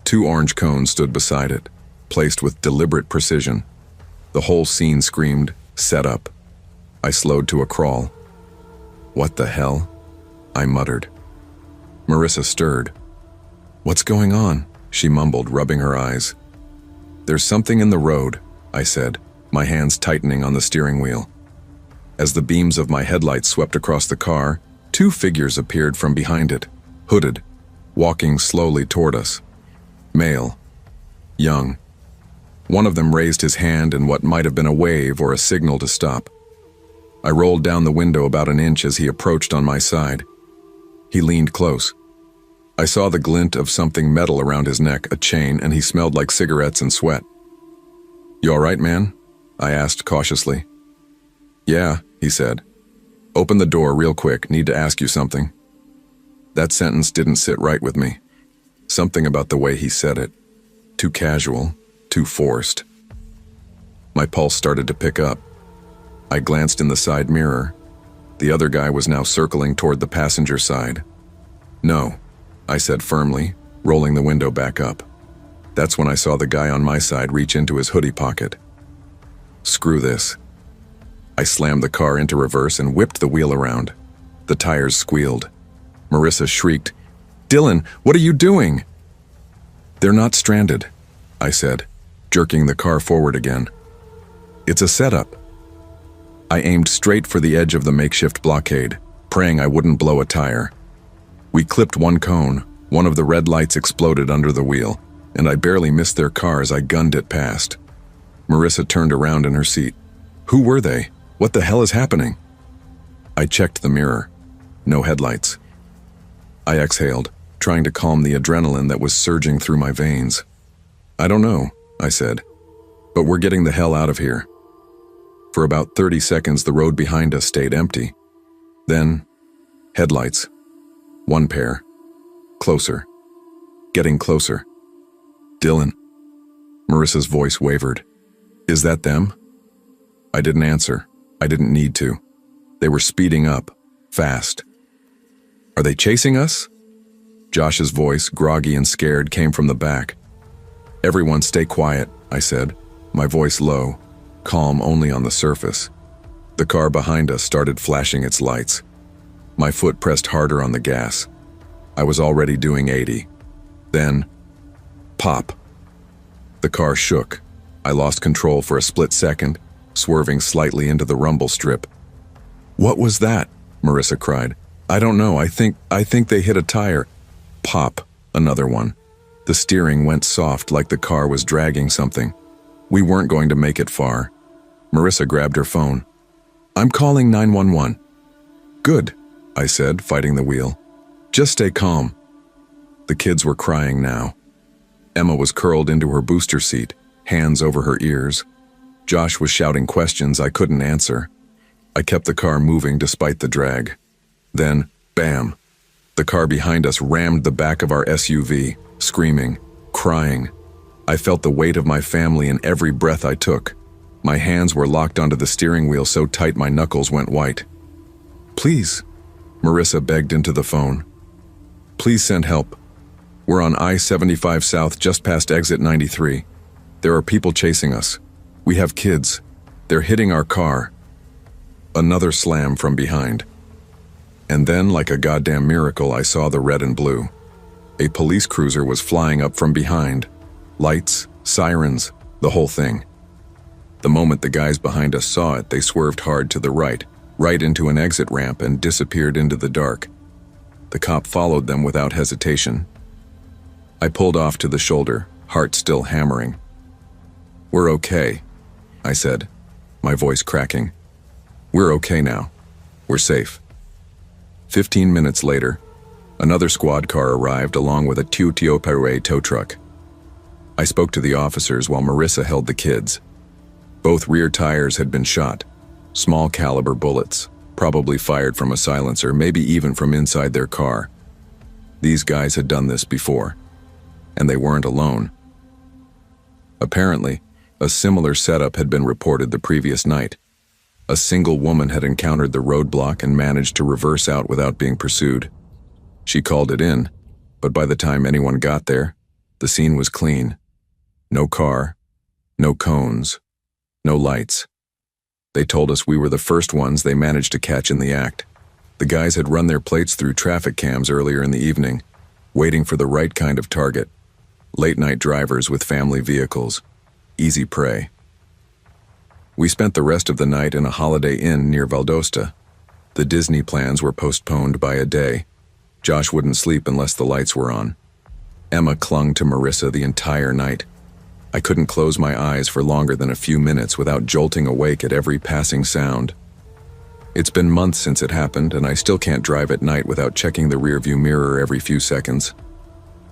Speaker 1: 2 orange cones stood beside it, placed with deliberate precision. The whole scene screamed, "Set up." I slowed to a crawl. "What the hell?" I muttered. Marissa stirred. "What's going on?" she mumbled, rubbing her eyes. "There's something in the road," I said, my hands tightening on the steering wheel. As the beams of my headlights swept across the car, 2 figures appeared from behind it, hooded, walking slowly toward us. Male. Young. One of them raised his hand in what might have been a wave or a signal to stop. I rolled down the window about an inch as he approached on my side. He leaned close, I saw the glint of something metal around his neck, a chain, and he smelled like cigarettes and sweat. "You all right, man?" I asked cautiously. "Yeah," he said. "Open the door real quick, need to ask you something." That sentence didn't sit right with me. Something about the way he said it. Too casual, too forced. My pulse started to pick up. I glanced in the side mirror. The other guy was now circling toward the passenger side. "No," I said firmly, rolling the window back up. That's when I saw the guy on my side reach into his hoodie pocket. Screw this. I slammed the car into reverse and whipped the wheel around. The tires squealed. Marissa shrieked, "Dylan, what are you doing?" "They're not stranded," I said, jerking the car forward again. "It's a setup." I aimed straight for the edge of the makeshift blockade, praying I wouldn't blow a tire. We clipped one cone, one of the red lights exploded under the wheel, and I barely missed their car as I gunned it past. Marissa turned around in her seat. Who were they? What the hell is happening? I checked the mirror. No headlights. I exhaled, trying to calm the adrenaline that was surging through my veins. "I don't know," I said, "but we're getting the hell out of here." For about 30 seconds, the road behind us stayed empty. Then, headlights. One pair. Closer. Getting closer. "Dylan." Marissa's voice wavered. "Is that them?" I didn't answer. I didn't need to. They were speeding up, fast. "Are they chasing us?" Josh's voice, groggy and scared, came from the back. "Everyone stay quiet," I said, my voice low, calm only on the surface. The car behind us started flashing its lights. My foot pressed harder on the gas. I was already doing 80. Then, pop. The car shook. I lost control for a split second, swerving slightly into the rumble strip. "What was that?" Marissa cried. "I don't know, I think they hit a tire." Pop, another one. The steering went soft like the car was dragging something. We weren't going to make it far. Marissa grabbed her phone. "I'm calling 911. "Good," I said, fighting the wheel. "Just stay calm." The kids were crying now. Emma was curled into her booster seat, hands over her ears. Josh was shouting questions I couldn't answer. I kept the car moving despite the drag. Then, bam! The car behind us rammed the back of our SUV, screaming, crying. I felt the weight of my family in every breath I took. My hands were locked onto the steering wheel so tight my knuckles went white. "Please," Marissa begged into the phone. "Please send help. We're on I-75 South just past exit 93. There are people chasing us. We have kids. They're hitting our car." Another slam from behind. And then, like a goddamn miracle, I saw the red and blue. A police cruiser was flying up from behind. Lights, sirens, the whole thing. The moment the guys behind us saw it, they swerved hard to the right into an exit ramp and disappeared into the dark. The cop followed them without hesitation. I pulled off to the shoulder, heart still hammering. "We're okay," I said, my voice cracking. "We're okay now. We're safe." 15 minutes later, another squad car arrived along with a Teo tow truck. I spoke to the officers while Marissa held the kids. Both rear tires had been shot, small caliber bullets, probably fired from a silencer, maybe even from inside their car. These guys had done this before, and they weren't alone. Apparently, a similar setup had been reported the previous night. A single woman had encountered the roadblock and managed to reverse out without being pursued. She called it in, but by the time anyone got there, the scene was clean. No car, no cones, no lights. They told us we were the first ones they managed to catch in the act. The guys had run their plates through traffic cams earlier in the evening, waiting for the right kind of target. Late-night drivers with family vehicles. Easy prey. We spent the rest of the night in a Holiday Inn near Valdosta. The Disney plans were postponed by a day. Josh wouldn't sleep unless the lights were on. Emma clung to Marissa the entire night. I couldn't close my eyes for longer than a few minutes without jolting awake at every passing sound. It's been months since it happened, and I still can't drive at night without checking the rearview mirror every few seconds.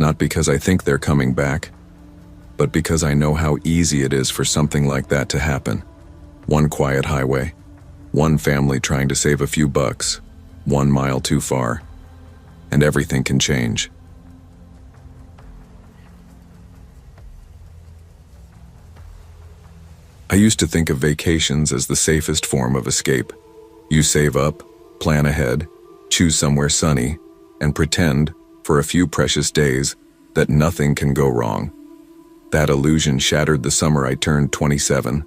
Speaker 1: Not because I think they're coming back, but because I know how easy it is for something like that to happen. One quiet highway, one family trying to save a few bucks, 1 mile too far, and everything can change. I used to think of vacations as the safest form of escape. You save up, plan ahead, choose somewhere sunny, and pretend, for a few precious days, that nothing can go wrong. That illusion shattered the summer I turned 27.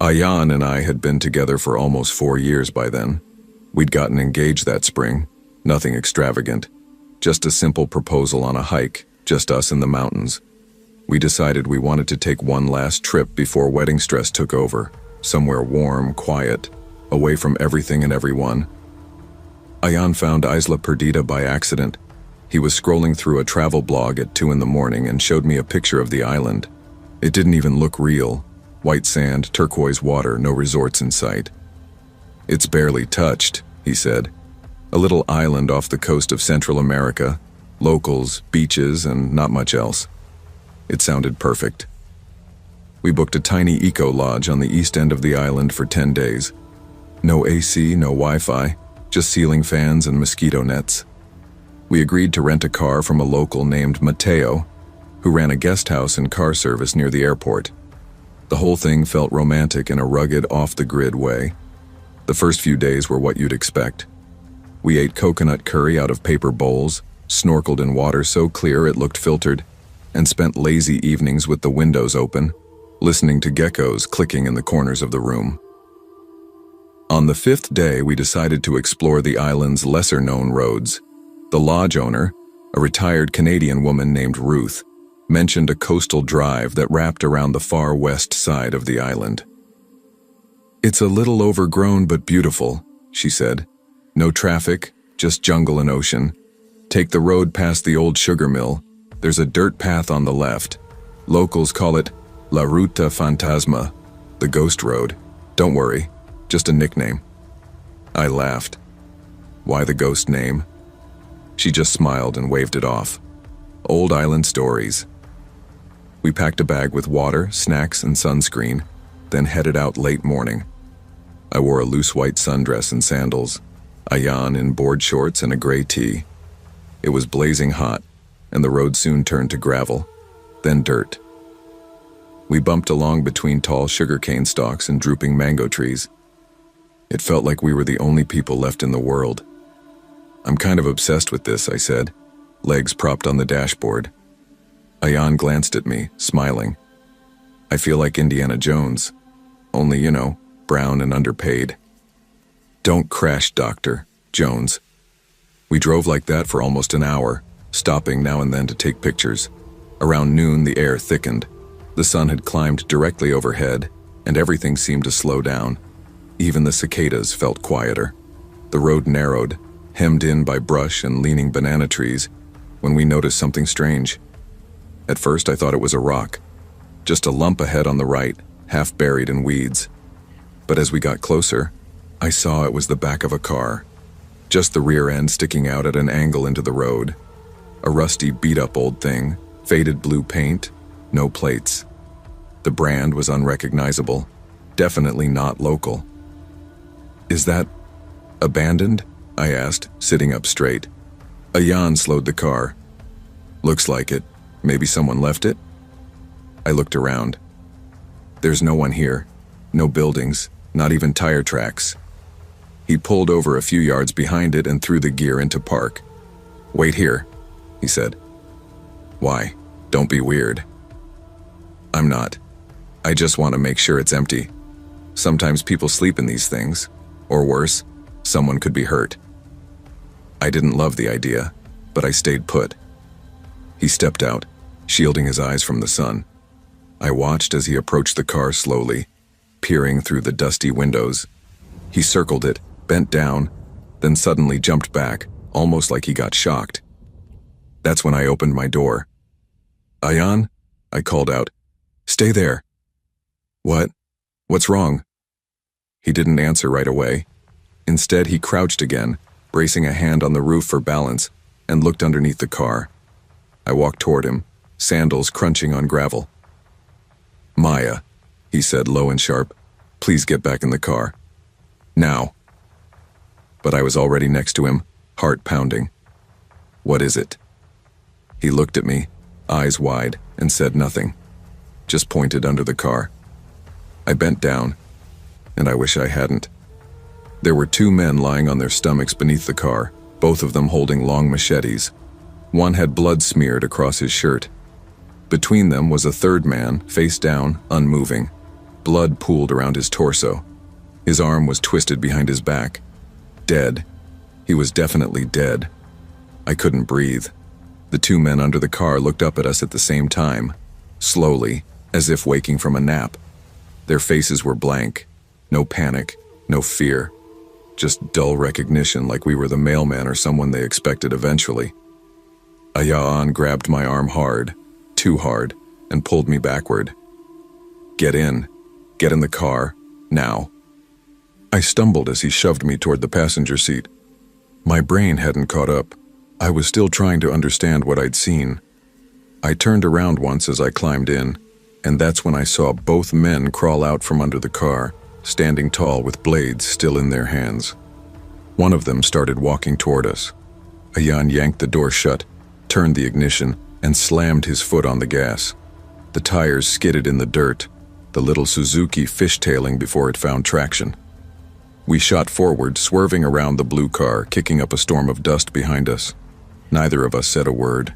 Speaker 1: Ayan and I had been together for almost 4 years by then. We'd gotten engaged that spring, nothing extravagant, just a simple proposal on a hike, just us in the mountains. We decided we wanted to take one last trip before wedding stress took over, somewhere warm, quiet, away from everything and everyone. Ayan found Isla Perdida by accident. He was scrolling through a travel blog at 2 in the morning and showed me a picture of the island. It didn't even look real. White sand, turquoise water, no resorts in sight. "It's barely touched," he said. "A little island off the coast of Central America, locals, beaches, and not much else." It sounded perfect. We booked a tiny eco-lodge on the east end of the island for 10 days. No AC, no Wi-Fi, just ceiling fans and mosquito nets. We agreed to rent a car from a local named Mateo, who ran a guest house and car service near the airport. The whole thing felt romantic in a rugged, off-the-grid way. The first few days were what you'd expect. We ate coconut curry out of paper bowls, snorkeled in water so clear it looked filtered, and spent lazy evenings with the windows open, listening to geckos clicking in the corners of the room. On the 5th day, we decided to explore the island's lesser-known roads. The lodge owner, a retired Canadian woman named Ruth, mentioned a coastal drive that wrapped around the far west side of the island. "It's a little overgrown but beautiful," she said. "No traffic, just jungle and ocean. Take the road past the old sugar mill. There's a dirt path on the left. Locals call it La Ruta Fantasma, the ghost road. Don't worry, just a nickname." I laughed. Why the ghost name? She just smiled and waved it off. Old island stories. We packed a bag with water, snacks, and sunscreen, then headed out late morning. I wore a loose white sundress and sandals, Ayan in board shorts and a gray tee. It was blazing hot, and the road soon turned to gravel, then dirt. We bumped along between tall sugarcane stalks and drooping mango trees. It felt like we were the only people left in the world. "I'm kind of obsessed with this," I said, legs propped on the dashboard. Ayan glanced at me, smiling. "I feel like Indiana Jones, only, brown and underpaid." "Don't crash, Dr. Jones." We drove like that for almost an hour, stopping now and then to take pictures. Around noon, the air thickened. The sun had climbed directly overhead, and everything seemed to slow down. Even the cicadas felt quieter. The road narrowed, hemmed in by brush and leaning banana trees, when we noticed something strange. At first, I thought it was a rock, just a lump ahead on the right, half buried in weeds. But as we got closer, I saw it was the back of a car, just the rear end sticking out at an angle into the road. A rusty, beat-up old thing, faded blue paint, no plates. The brand was unrecognizable, definitely not local. "Is that abandoned?" I asked, sitting up straight. Ayan slowed the car. "Looks like it. Maybe someone left it?" I looked around. There's no one here. No buildings, not even tire tracks. He pulled over a few yards behind it and threw the gear into park. "Wait here," he said. "Why? Don't be weird." "I'm not. I just want to make sure it's empty. Sometimes people sleep in these things. Or worse, someone could be hurt." I didn't love the idea, but I stayed put. He stepped out, shielding his eyes from the sun. I watched as he approached the car slowly, peering through the dusty windows. He circled it, bent down, then suddenly jumped back, almost like he got shocked. That's when I opened my door. "Ayan?" I called out. "Stay there." "What? What's wrong?" He didn't answer right away. Instead, he crouched again, bracing a hand on the roof for balance, and looked underneath the car. I walked toward him, sandals crunching on gravel. "Maya," he said low and sharp, "please get back in the car. Now." But I was already next to him, heart pounding. "What is it?" He looked at me, eyes wide, and said nothing, just pointed under the car. I bent down, and I wish I hadn't. There were 2 men lying on their stomachs beneath the car, both of them holding long machetes. One had blood smeared across his shirt. Between them was a 3rd man, face down, unmoving. Blood pooled around his torso. His arm was twisted behind his back. Dead. He was definitely dead. I couldn't breathe. The 2 men under the car looked up at us at the same time, slowly, as if waking from a nap. Their faces were blank. No panic, no fear. Just dull recognition, like we were the mailman or someone they expected eventually. Ayaan grabbed my arm hard, too hard, and pulled me backward. "Get in. Get in the car. Now." I stumbled as he shoved me toward the passenger seat. My brain hadn't caught up. I was still trying to understand what I'd seen. I turned around once as I climbed in, and that's when I saw both men crawl out from under the car, standing tall with blades still in their hands. One of them started walking toward us. Ayaan yanked the door shut, turned the ignition, and slammed his foot on the gas. The tires skidded in the dirt, the little Suzuki fishtailing before it found traction. We shot forward, swerving around the blue car, kicking up a storm of dust behind us. Neither of us said a word.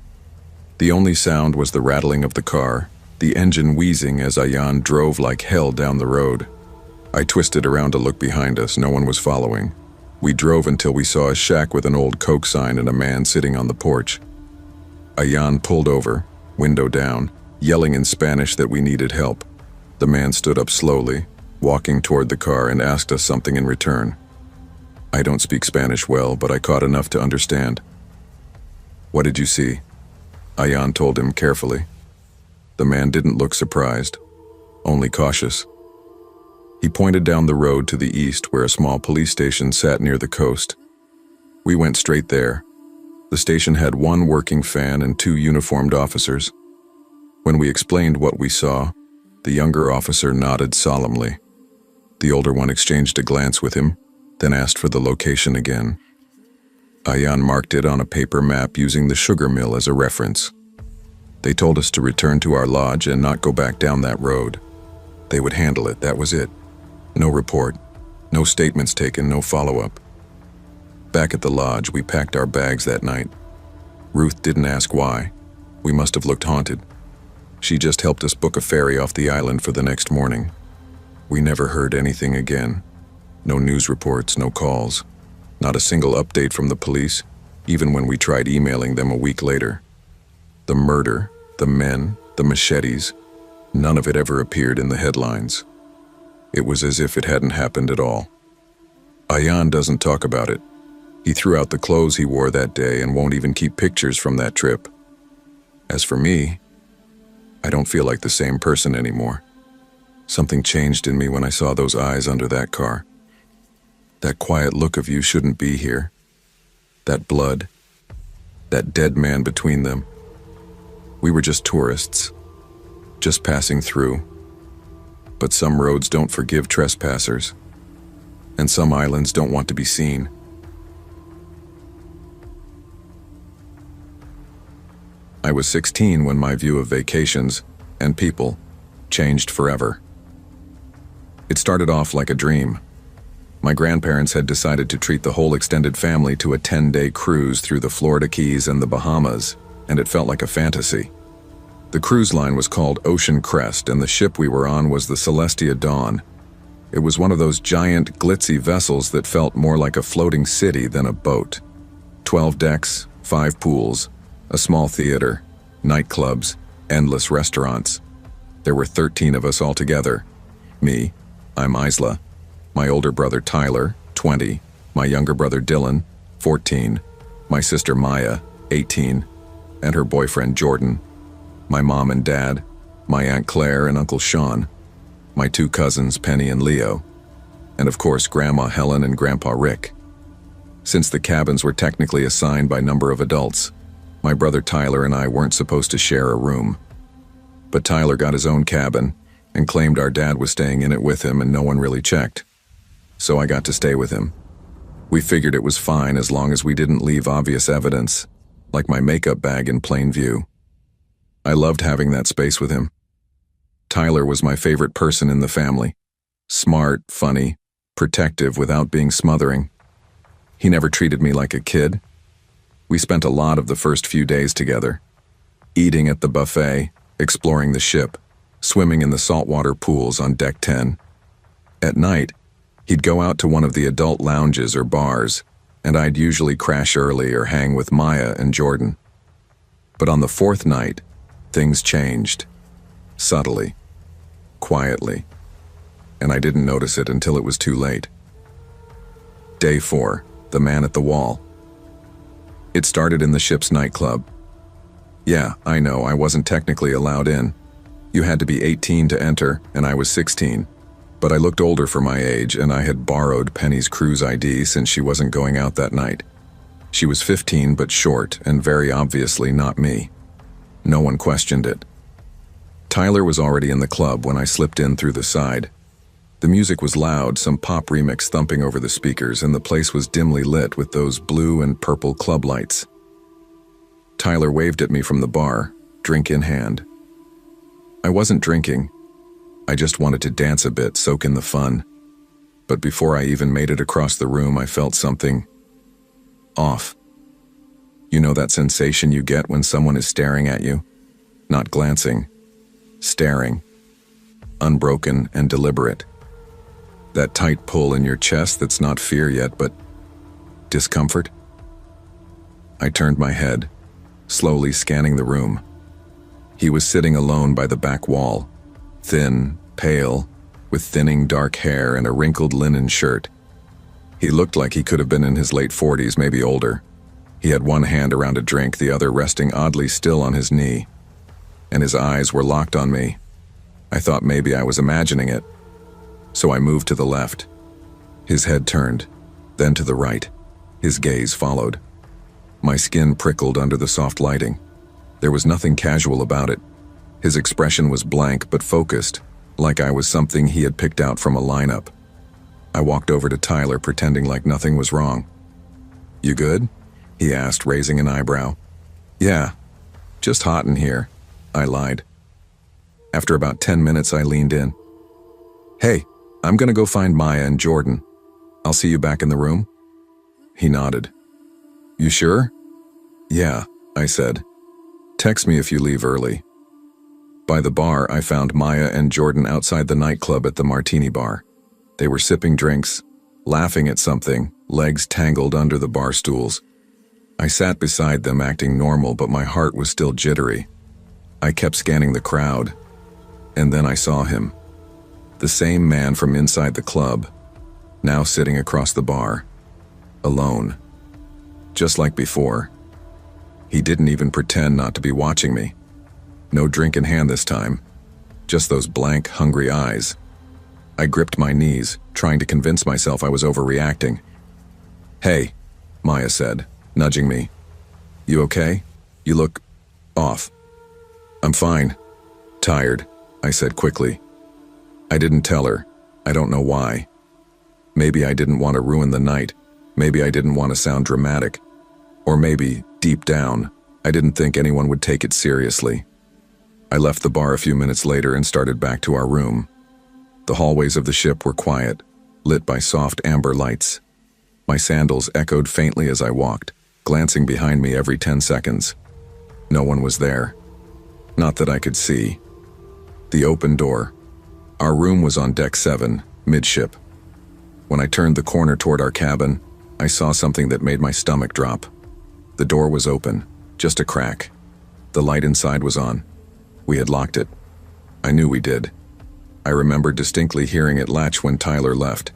Speaker 1: The only sound was the rattling of the car, the engine wheezing as Ayaan drove like hell down the road. I twisted around to look behind us. No one was following. We drove until we saw a shack with an old Coke sign and a man sitting on the porch. Ayaan pulled over, window down, yelling in Spanish that we needed help. The man stood up slowly, walking toward the car, and asked us something in return. I don't speak Spanish well, but I caught enough to understand. "What did you see?" Ayaan told him carefully. The man didn't look surprised, only cautious. He pointed down the road to the east where a small police station sat near the coast. We went straight there. The station had 1 working fan and 2 uniformed officers. When we explained what we saw, the younger officer nodded solemnly. The older one exchanged a glance with him, then asked for the location again. Ayaan marked it on a paper map using the sugar mill as a reference. They told us to return to our lodge and not go back down that road. They would handle it, that was it. No report, no statements taken, no follow-up. Back at the lodge, we packed our bags that night. Ruth didn't ask why. We must have looked haunted. She just helped us book a ferry off the island for the next morning. We never heard anything again. No news reports, no calls. Not a single update from the police, even when we tried emailing them a week later. The murder, the men, the machetes, none of it ever appeared in the headlines. It was as if it hadn't happened at all. Ayaan doesn't talk about it. He threw out the clothes he wore that day and won't even keep pictures from that trip. As for me, I don't feel like the same person anymore. Something changed in me when I saw those eyes under that car. That quiet look of "you shouldn't be here." That blood. That dead man between them. We were just tourists, just passing through. But some roads don't forgive trespassers, and some islands don't want to be seen. I was 16 when my view of vacations and people changed forever. It started off like a dream. My grandparents had decided to treat the whole extended family to a 10-day cruise through the Florida Keys and the Bahamas, and it felt like a fantasy. The cruise line was called Ocean Crest, and the ship we were on was the Celestia Dawn. It was one of those giant, glitzy vessels that felt more like a floating city than a boat. 12 decks, 5 pools, a small theater, nightclubs, endless restaurants. There were 13 of us altogether. Me, I'm Isla. My older brother Tyler, 20. My younger brother Dylan, 14. My sister Maya, 18. And her boyfriend Jordan. My mom and dad. My Aunt Claire and Uncle Sean. My 2 cousins Penny and Leo. And of course Grandma Helen and Grandpa Rick. Since the cabins were technically assigned by number of adults, My brother Tyler and I weren't supposed to share a room. But Tyler got his own cabin and claimed our dad was staying in it with him and no one really checked. So I got to stay with him. We figured it was fine as long as we didn't leave obvious evidence, like my makeup bag in plain view. I loved having that space with him. Tyler was my favorite person in the family. Smart, funny, protective without being smothering. He never treated me like a kid. We spent a lot of the first few days together, eating at the buffet, exploring the ship, swimming in the saltwater pools on Deck 10. At night, he'd go out to one of the adult lounges or bars, and I'd usually crash early or hang with Maya and Jordan. But on the fourth night, things changed. Subtly. Quietly. And I didn't notice it until it was too late. Day 4, the man at the wall. It started in the ship's nightclub. Yeah, I know, I wasn't technically allowed in. You had to be 18 to enter, and I was 16. But I looked older for my age, and I had borrowed Penny's cruise ID since she wasn't going out that night. She was 15 but short, and very obviously not me. No one questioned it. Tyler was already in the club when I slipped in through the side. The music was loud, some pop remix thumping over the speakers, and the place was dimly lit with those blue and purple club lights. Tyler waved at me from the bar, drink in hand. I wasn't drinking. I just wanted to dance a bit, soak in the fun. But before I even made it across the room, I felt something off. You know that sensation you get when someone is staring at you? Not glancing, staring. Unbroken and deliberate. That tight pull in your chest that's not fear yet, but discomfort. I turned my head, slowly scanning the room. He was sitting alone by the back wall, thin, pale, with thinning dark hair and a wrinkled linen shirt. He looked like he could have been in his late 40s, maybe older. He had one hand around a drink, the other resting oddly still on his knee. And his eyes were locked on me. I thought maybe I was imagining it. So I moved to the left. His head turned, then to the right. His gaze followed. My skin prickled under the soft lighting. There was nothing casual about it. His expression was blank but focused, like I was something he had picked out from a lineup. I walked over to Tyler, pretending like nothing was wrong. "You good?" he asked, raising an eyebrow. "Yeah, just hot in here," I lied. After about 10 minutes, I leaned in. "Hey, I'm gonna go find Maya and Jordan. I'll see you back in the room?" He nodded. "You sure?" "Yeah," I said. "Text me if you leave early." By the bar, I found Maya and Jordan outside the nightclub at the Martini Bar. They were sipping drinks, laughing at something, legs tangled under the bar stools. I sat beside them acting normal, but my heart was still jittery. I kept scanning the crowd, and then I saw him. The same man from inside the club, now sitting across the bar, alone. Just like before. He didn't even pretend not to be watching me. No drink in hand this time, just those blank, hungry eyes. I gripped my knees, trying to convince myself I was overreacting. "Hey," Maya said, nudging me. "You okay? You look off." "I'm fine. Tired," I said quickly. I didn't tell her. I don't know why. Maybe I didn't want to ruin the night. Maybe I didn't want to sound dramatic. Or maybe, deep down, I didn't think anyone would take it seriously. I left the bar a few minutes later and started back to our room. The hallways of the ship were quiet, lit by soft amber lights. My sandals echoed faintly as I walked, glancing behind me every 10 seconds. No one was there. Not that I could see. The open door. Our room was on Deck 7, midship. When I turned the corner toward our cabin, I saw something that made my stomach drop. The door was open, just a crack. The light inside was on. We had locked it. I knew we did. I remembered distinctly hearing it latch when Tyler left.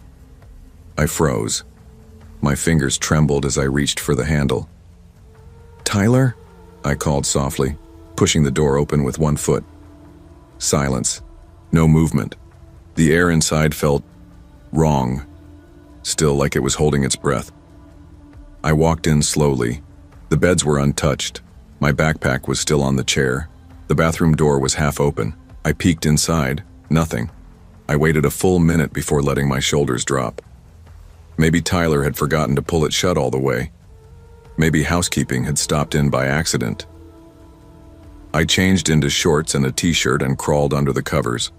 Speaker 1: I froze. My fingers trembled as I reached for the handle. "Tyler?" I called softly, pushing the door open with one foot. Silence. No movement. The air inside felt wrong, still like it was holding its breath. I walked in slowly. The beds were untouched. My backpack was still on the chair. The bathroom door was half open. I peeked inside. Nothing. I waited a full minute before letting my shoulders drop. Maybe Tyler had forgotten to pull it shut all the way. Maybe housekeeping had stopped in by accident. I changed into shorts and a t-shirt and crawled under the covers.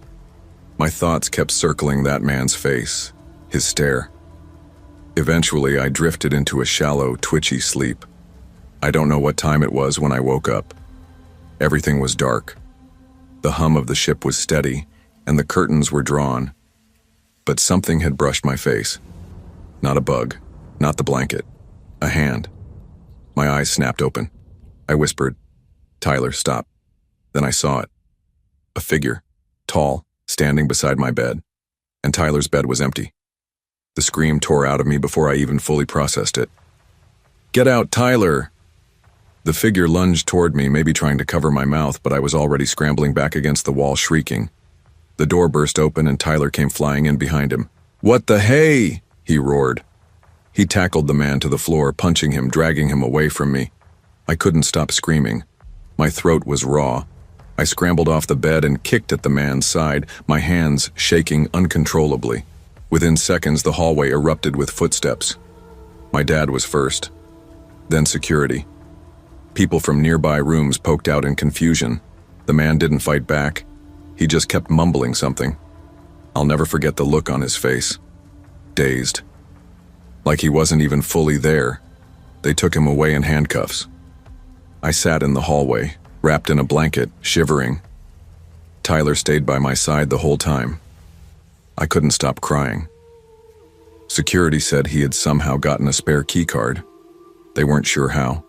Speaker 1: My thoughts kept circling that man's face, his stare. Eventually, I drifted into a shallow, twitchy sleep. I don't know what time it was when I woke up. Everything was dark. The hum of the ship was steady, and the curtains were drawn. But something had brushed my face. Not a bug, not the blanket, a hand. My eyes snapped open. I whispered, "Tyler, stop." Then I saw it. A figure, tall, standing beside my bed, and Tyler's bed was empty. The scream tore out of me before I even fully processed it. "Get out, Tyler!" The figure lunged toward me, maybe trying to cover my mouth, but I was already scrambling back against the wall, shrieking. The door burst open and Tyler came flying in behind him. "What the hey?" he roared. He tackled the man to the floor, punching him, dragging him away from me. I couldn't stop screaming. My throat was raw. I scrambled off the bed and kicked at the man's side, my hands shaking uncontrollably. Within seconds, the hallway erupted with footsteps. My dad was first, then security. People from nearby rooms poked out in confusion. The man didn't fight back. He just kept mumbling something. I'll never forget the look on his face. Dazed. Like he wasn't even fully there. They took him away in handcuffs. I sat in the hallway, wrapped in a blanket, shivering. Tyler stayed by my side the whole time. I couldn't stop crying. Security said he had somehow gotten a spare key card. They weren't sure how.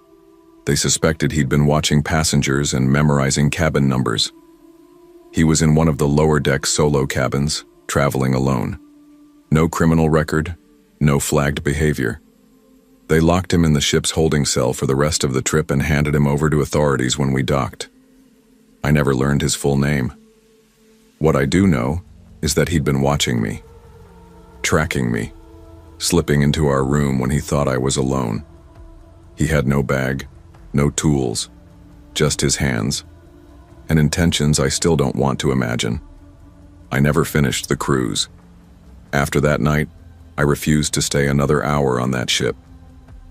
Speaker 1: They suspected he'd been watching passengers and memorizing cabin numbers. He was in one of the lower deck solo cabins, traveling alone. No criminal record, no flagged behavior. They locked him in the ship's holding cell for the rest of the trip and handed him over to authorities when we docked. I never learned his full name. What I do know is that he'd been watching me, tracking me, slipping into our room when he thought I was alone. He had no bag, no tools, just his hands, and intentions I still don't want to imagine. I never finished the cruise. After that night, I refused to stay another hour on that ship.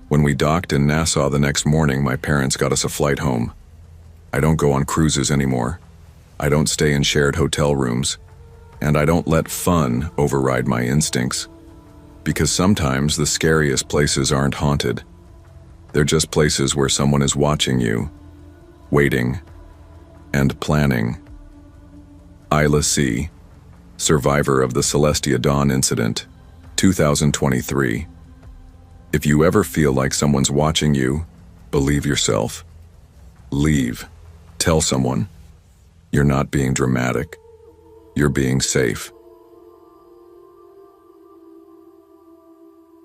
Speaker 1: When we docked in Nassau the next morning, my parents got us a flight home. I don't go on cruises anymore. I don't stay in shared hotel rooms. And I don't let fun override my instincts. Because sometimes the scariest places aren't haunted. They're just places where someone is watching you, waiting, and planning. Isla C., survivor of the Celestia Dawn incident, 2023. If you ever feel like someone's watching you, believe yourself. Leave. Tell someone. You're not being dramatic. You're being safe.